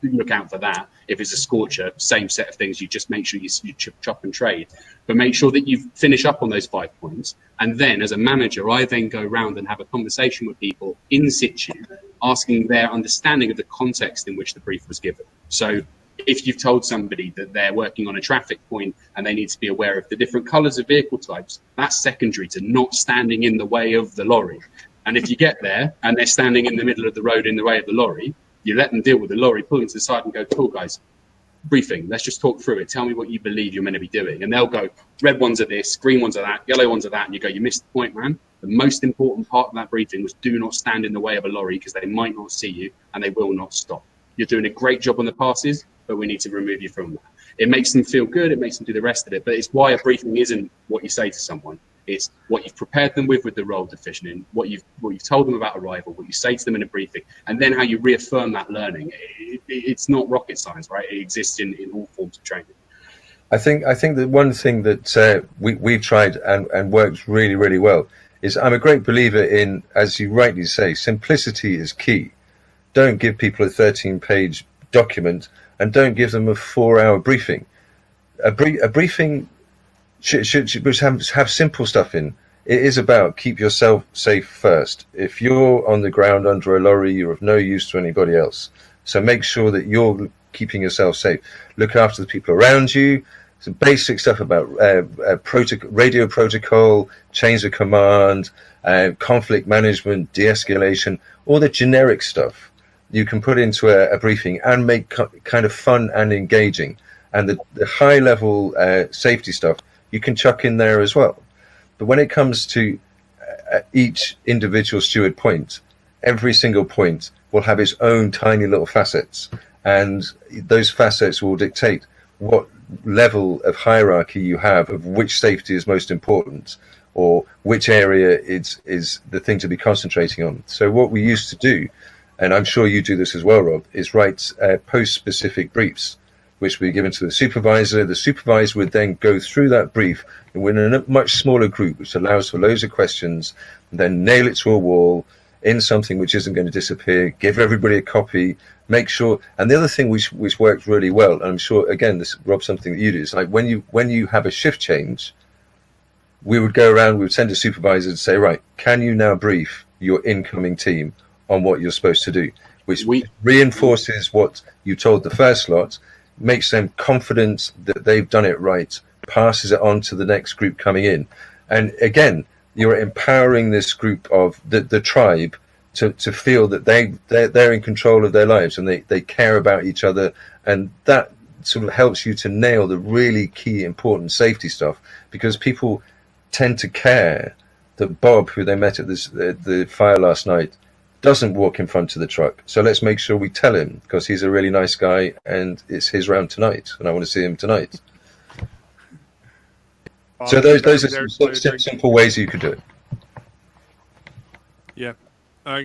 look out for that. If it's a scorcher, same set of things. You just make sure you chop and trade. But make sure that you finish up on those 5 points. And then as a manager, I then go around and have a conversation with people in situ, asking their understanding of the context in which the brief was given. So if you've told somebody that they're working on a traffic point and they need to be aware of the different colours of vehicle types, that's secondary to not standing in the way of the lorry. And if you get there and they're standing in the middle of the road in the way of the lorry, you let them deal with the lorry, pull them to the side and go, cool, guys, briefing, let's just talk through it. Tell me what you believe you're meant to be doing. And they'll go, red ones are this, green ones are that, yellow ones are that. And you go, you missed the point, man. The most important part of that briefing was do not stand in the way of a lorry because they might not see you and they will not stop. You're doing a great job on the passes, but we need to remove you from that. It makes them feel good. It makes them do the rest of it. But it's why a briefing isn't what you say to someone. It's what you've prepared them with the role definition, in what you've told them about arrival, what you say to them in a briefing, and then how you reaffirm that learning. It's not rocket science, right? It exists in all forms of training. I think that one thing that we've tried and works really, really well is I'm a great believer in, as you rightly say, simplicity is key. Don't give people a 13-page document and don't give them a 4-hour briefing. A briefing should have simple stuff in. It is about keep yourself safe first. If you're on the ground under a lorry, you're of no use to anybody else. So make sure that you're keeping yourself safe. Look after the people around you. Some basic stuff about radio protocol, chains of command, conflict management, de-escalation, all the generic stuff you can put into a briefing and make kind of fun and engaging. And the high-level safety stuff you can chuck in there as well. But when it comes to each individual steward point, every single point will have its own tiny little facets. And those facets will dictate what level of hierarchy you have of which safety is most important or which area is the thing to be concentrating on. So what we used to do, and I'm sure you do this as well, Rob, is write post-specific briefs, which would be given to the supervisor. The supervisor would then go through that brief in a much smaller group, which allows for loads of questions, and then nail it to a wall in something which isn't going to disappear, give everybody a copy, make sure. And the other thing which worked really well, and I'm sure, again, this, Rob, something that you do, is like when you have a shift change, we would go around, we would send a supervisor to say, right, can you now brief your incoming team on what you're supposed to do, which reinforces what you told the first lot, makes them confident that they've done it right, passes it on to the next group coming in. And again, you're empowering this group of the tribe to feel that they're in control of their lives and they care about each other. And that sort of helps you to nail the really key important safety stuff, because people tend to care that Bob, who they met at the fire last night, doesn't walk in front of the truck. So let's make sure we tell him, because he's a really nice guy and it's his round tonight and I want to see him tonight. So those are some simple ways you could do it. Yeah.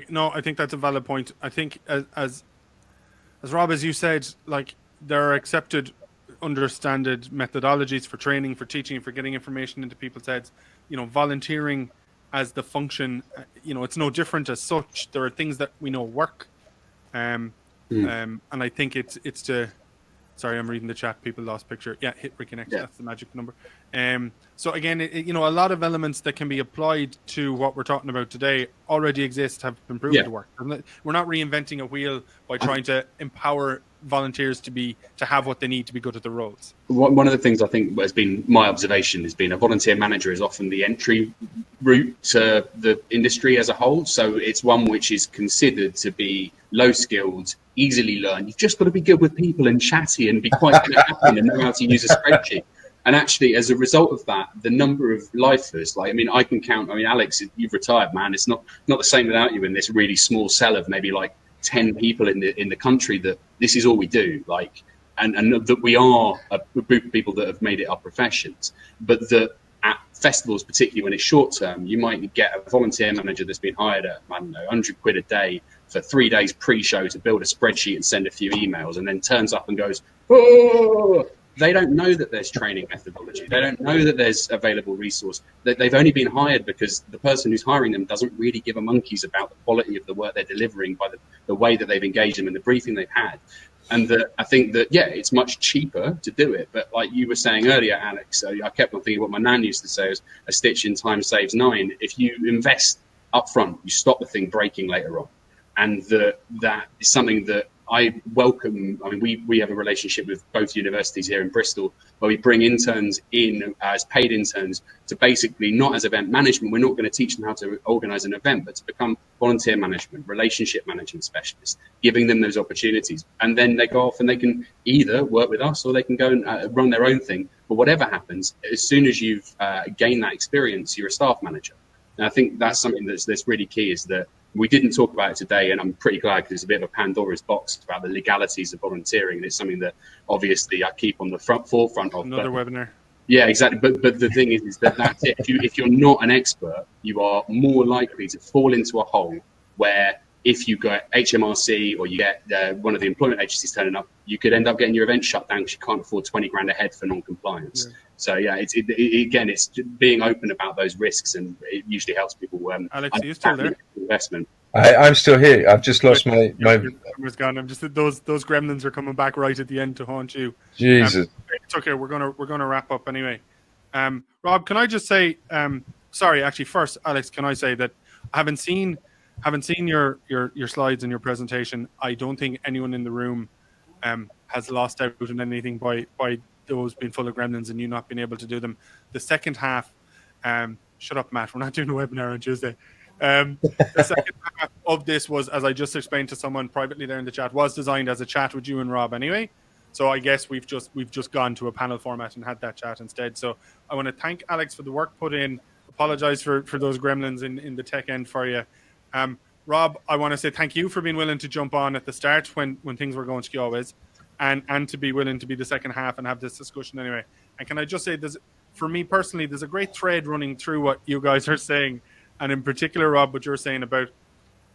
No, I think that's a valid point. I think as Rob, as you said, like there are accepted, understood methodologies for training, for teaching, for getting information into people's heads. Volunteering as the function, it's no different as such. There are things that we know work, and I think it's to Sorry, I'm reading the chat. People lost picture. Yeah, hit reconnect. Yeah. That's the magic number. So again, a lot of elements that can be applied to what we're talking about today already exist, have been proven to work. We're not reinventing a wheel by trying to empower volunteers to have what they need to be good at the roles. One of the things I think has been my observation has been a volunteer manager is often the entry route to the industry as a whole. So it's one which is considered to be low skilled, easily learned. You've just got to be good with people and chatty and be quite good at happy and know how to use a spreadsheet. And actually, as a result of that, the number of lifers, I can count. Alex, you've retired, man. It's not the same without you in this really small cell of maybe like 10 people in the country that this is all we do. And that we are a group of people that have made it our professions, but that at festivals, particularly when it's short term, you might get a volunteer manager that's been hired at, I don't know, 100 quid a day for 3 days pre-show to build a spreadsheet and send a few emails, and then turns up and goes, oh! They don't know that there's training methodology. They don't know that there's available resource. They've only been hired because the person who's hiring them doesn't really give a monkeys about the quality of the work they're delivering by the way that they've engaged them and the briefing they've had. And I think that, it's much cheaper to do it. But like you were saying earlier, Alex, I kept on thinking what my nan used to say is a stitch in time saves 9. If you invest up front, you stop the thing breaking later on. And that is something that I welcome. We have a relationship with both universities here in Bristol where we bring interns in as paid interns to basically, not as event management, we're not going to teach them how to organize an event, but to become volunteer management, relationship management specialists, giving them those opportunities. And then they go off and they can either work with us or they can go and run their own thing. But whatever happens, as soon as you've gained that experience, you're a staff manager. And I think that's something that's really key, is that we didn't talk about it today, and I'm pretty glad because it's a bit of a Pandora's box about the legalities of volunteering, and it's something that obviously I keep on the forefront of. Another webinar. Yeah, exactly. But the thing is that that's it. If you're not an expert, you are more likely to fall into a hole where if you get HMRC or you get one of the employment agencies turning up, you could end up getting your event shut down because you can't afford 20 grand a head for non-compliance. Yeah. So it's being open about those risks, and it usually helps people. Alex, are you still there? Investment. I'm still here. I've just lost my. Your camera's gone. I'm just those gremlins are coming back right at the end to haunt you. Jesus. It's okay. We're gonna wrap up anyway. Rob, can I just say? Sorry, actually, first, Alex, can I say that I haven't seen your slides and your presentation. I don't think anyone in the room has lost out on anything by those being full of gremlins and you not being able to do them. The second half, shut up, Matt. We're not doing a webinar on Tuesday. The second half of this was, as I just explained to someone privately there in the chat, was designed as a chat with you and Rob anyway. So I guess we've just gone to a panel format and had that chat instead. So I want to thank Alex for the work put in. Apologize for those gremlins in the tech end for you. Rob, I want to say thank you for being willing to jump on at the start when things were going to always, and to be willing to be the second half and have this discussion anyway. And can I just say, for me personally, there's a great thread running through what you guys are saying, and in particular, Rob, what you're saying about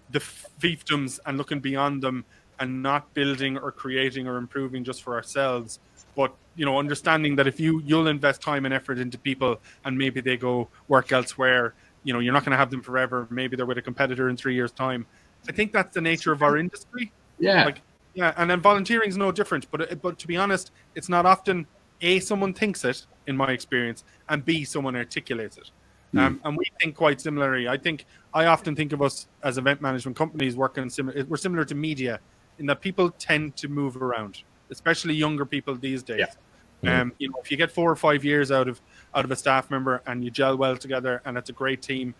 the fiefdoms and looking beyond them and not building or creating or improving just for ourselves, but understanding that if you'll invest time and effort into people and maybe they go work elsewhere, you're not going to have them forever. Maybe they're with a competitor in 3 years' time. I think that's the nature of our industry. Yeah. And then volunteering is no different. But to be honest, it's not often A, someone thinks it, in my experience, and B, someone articulates it. And we think quite similarly. I often think of us as event management companies working similar. We're similar to media in that people tend to move around, especially younger people these days. Yeah. If you get 4 or 5 years out of a staff member and you gel well together and it's a great team,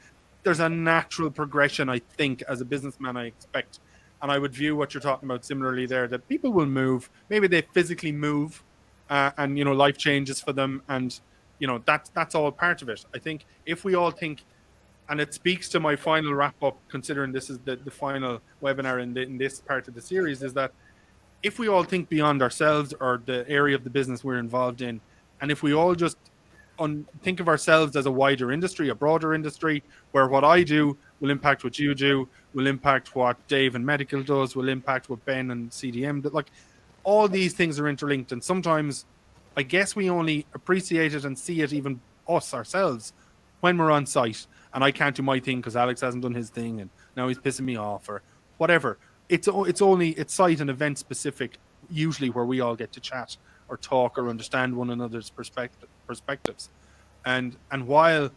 there's a natural progression, I think, as a businessman, I expect. And I would view what you're talking about similarly there, that people will move. Maybe they physically move and, life changes for them. And, that's all part of it. I think if we all think, and it speaks to my final wrap up, considering this is the final webinar in this part of the series, is that if we all think beyond ourselves or the area of the business we're involved in, and if we all just think of ourselves as a wider industry, a broader industry, where what I do will impact what you do, will impact what Dave and Medical does, will impact what Ben and CDM do. All these things are interlinked, and sometimes I guess we only appreciate it and see it, even us ourselves, when we're on site and I can't do my thing because Alex hasn't done his thing and now he's pissing me off or whatever. It's site and event specific usually where we all get to chat or talk or understand one another's perspectives. And while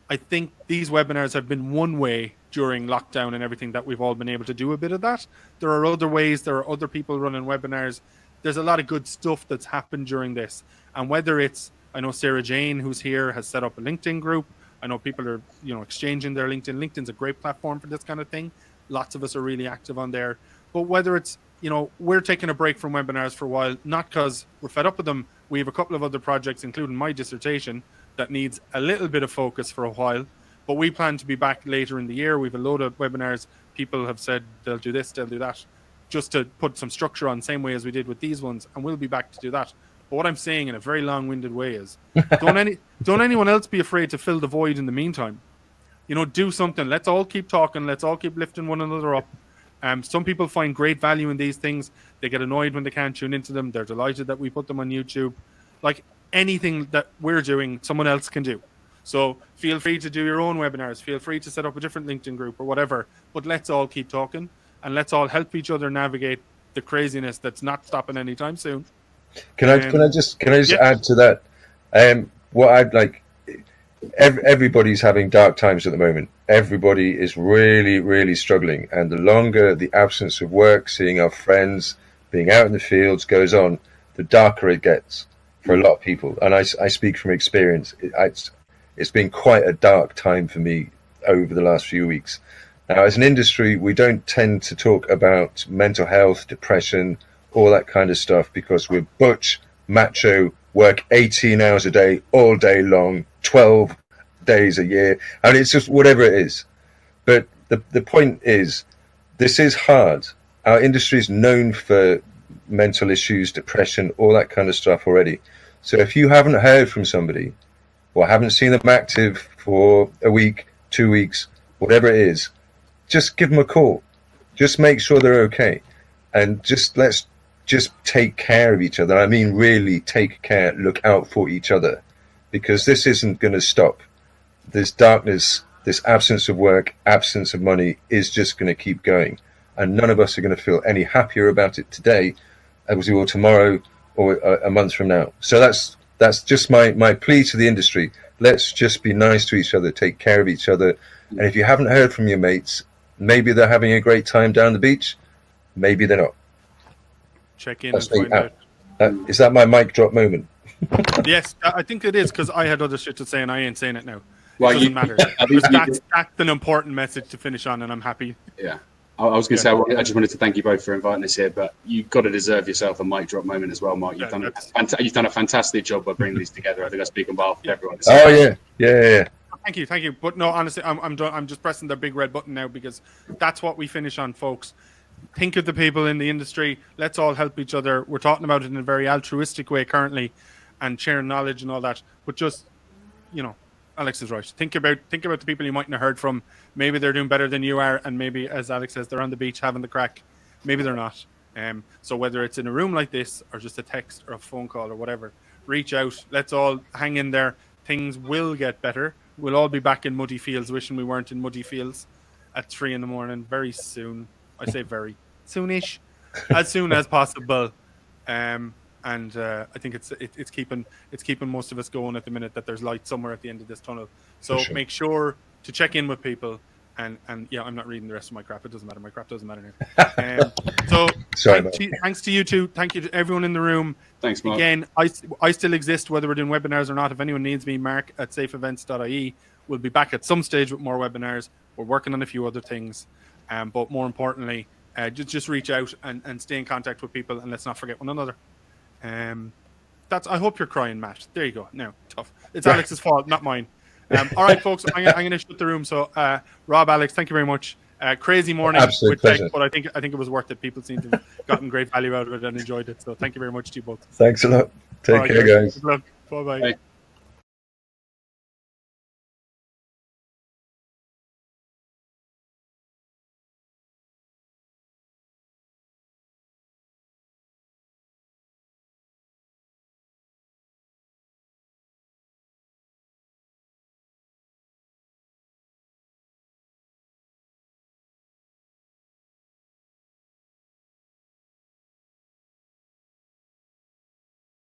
I think these webinars have been one way during lockdown and everything that we've all been able to do a bit of that, there are other ways. There are other people running webinars. There's a lot of good stuff that's happened during this. And whether it's, I know Sarah Jane, who's here, has set up a LinkedIn group. I know people are, exchanging their LinkedIn. LinkedIn's a great platform for this kind of thing. Lots of us are really active on there. But whether it's, we're taking a break from webinars for a while, not because we're fed up with them. We have a couple of other projects, including my dissertation, that needs a little bit of focus for a while. But we plan to be back later in the year. We have a load of webinars. People have said they'll do this, they'll do that, just to put some structure on, same way as we did with these ones. And we'll be back to do that. But what I'm saying in a very long-winded way is, don't anyone else be afraid to fill the void in the meantime. Do something. Let's all keep talking. Let's all keep lifting one another up. Some people find great value in these things. They get annoyed when they can't tune into them. They're delighted that we put them on YouTube. Like anything that we're doing, someone else can do. So feel free to do your own webinars. Feel free to set up a different LinkedIn group or whatever. But let's all keep talking, and let's all help each other navigate the craziness that's not stopping anytime soon. Can I just add to that? What I'd like, everybody's having dark times at the moment. Everybody is really, really struggling. And the longer the absence of work, seeing our friends, being out in the fields goes on, the darker it gets for a lot of people. And I speak from experience. It's been quite a dark time for me over the last few weeks. Now, as an industry, we don't tend to talk about mental health, depression, all that kind of stuff, because we're butch, macho, work 18 hours a day, all day long, 12 days a year. And it's just whatever it is. But the point is, this is hard. Our industry is known for mental issues, depression, all that kind of stuff already. So if you haven't heard from somebody or haven't seen them active for a week, 2 weeks, whatever it is, just give them a call. Just make sure they're okay. And let's just take care of each other. I mean, really take care, look out for each other, because this isn't going to stop. This darkness, this absence of work, absence of money is just going to keep going. And none of us are going to feel any happier about it today as we will tomorrow or a month from now. So that's just my plea to the industry. Let's just be nice to each other, take care of each other. And if you haven't heard from your mates, maybe they're having a great time down the beach, maybe they're not. Check in and find out. Is that my mic drop moment? Yes, I think it is, because I had other shit to say and I ain't saying it now. Well, it doesn't matter. That's an important message to finish on, and I'm happy. Yeah. I was going to say, I just wanted to thank you both for inviting us here, but you've got to deserve yourself a mic drop moment as well, Mark. You've done a fantastic job by bringing these together. I think I speak on behalf of everyone. Oh, yeah. Thank you. But no, honestly, I'm done. I'm just pressing the big red button now, because that's what we finish on, folks. Think of the people in the industry. Let's all help each other. We're talking about it in a very altruistic way currently, and sharing knowledge and all that. But just, Alex is right. Think about the people you mightn't have heard from. Maybe they're doing better than you are, and maybe, as Alex says, they're on the beach having the crack. Maybe they're not. So whether it's in a room like this or just a text or a phone call or whatever, reach out. Let's all hang in there. Things will get better. We'll all be back in muddy fields, wishing we weren't in muddy fields at 3 a.m. very soon. I say very soonish, as soon as possible. And I think it's keeping most of us going at the minute, that there's light somewhere at the end of this tunnel. So make sure to check in with people. And yeah, I'm not reading the rest of my crap. It doesn't matter. My crap doesn't matter now. So thanks to you two. Thank you to everyone in the room. Thanks, Mark. Again, I still exist, whether we're doing webinars or not. If anyone needs me, mark@safeevents.ie. We'll be back at some stage with more webinars. We're working on a few other things. But more importantly, just reach out and stay in contact with people, and let's not forget one another. I hope you're crying, Matt. There you go. No, tough. It's Alex's fault, not mine. All right, folks, I'm going to shut the room. So, Rob, Alex, thank you very much. Crazy morning with tech, but I think it was worth it. People seem to have gotten great value out of it and enjoyed it. So, thank you very much to you both. Thanks a lot. Take care, guys. Good luck. Bye-bye. Bye.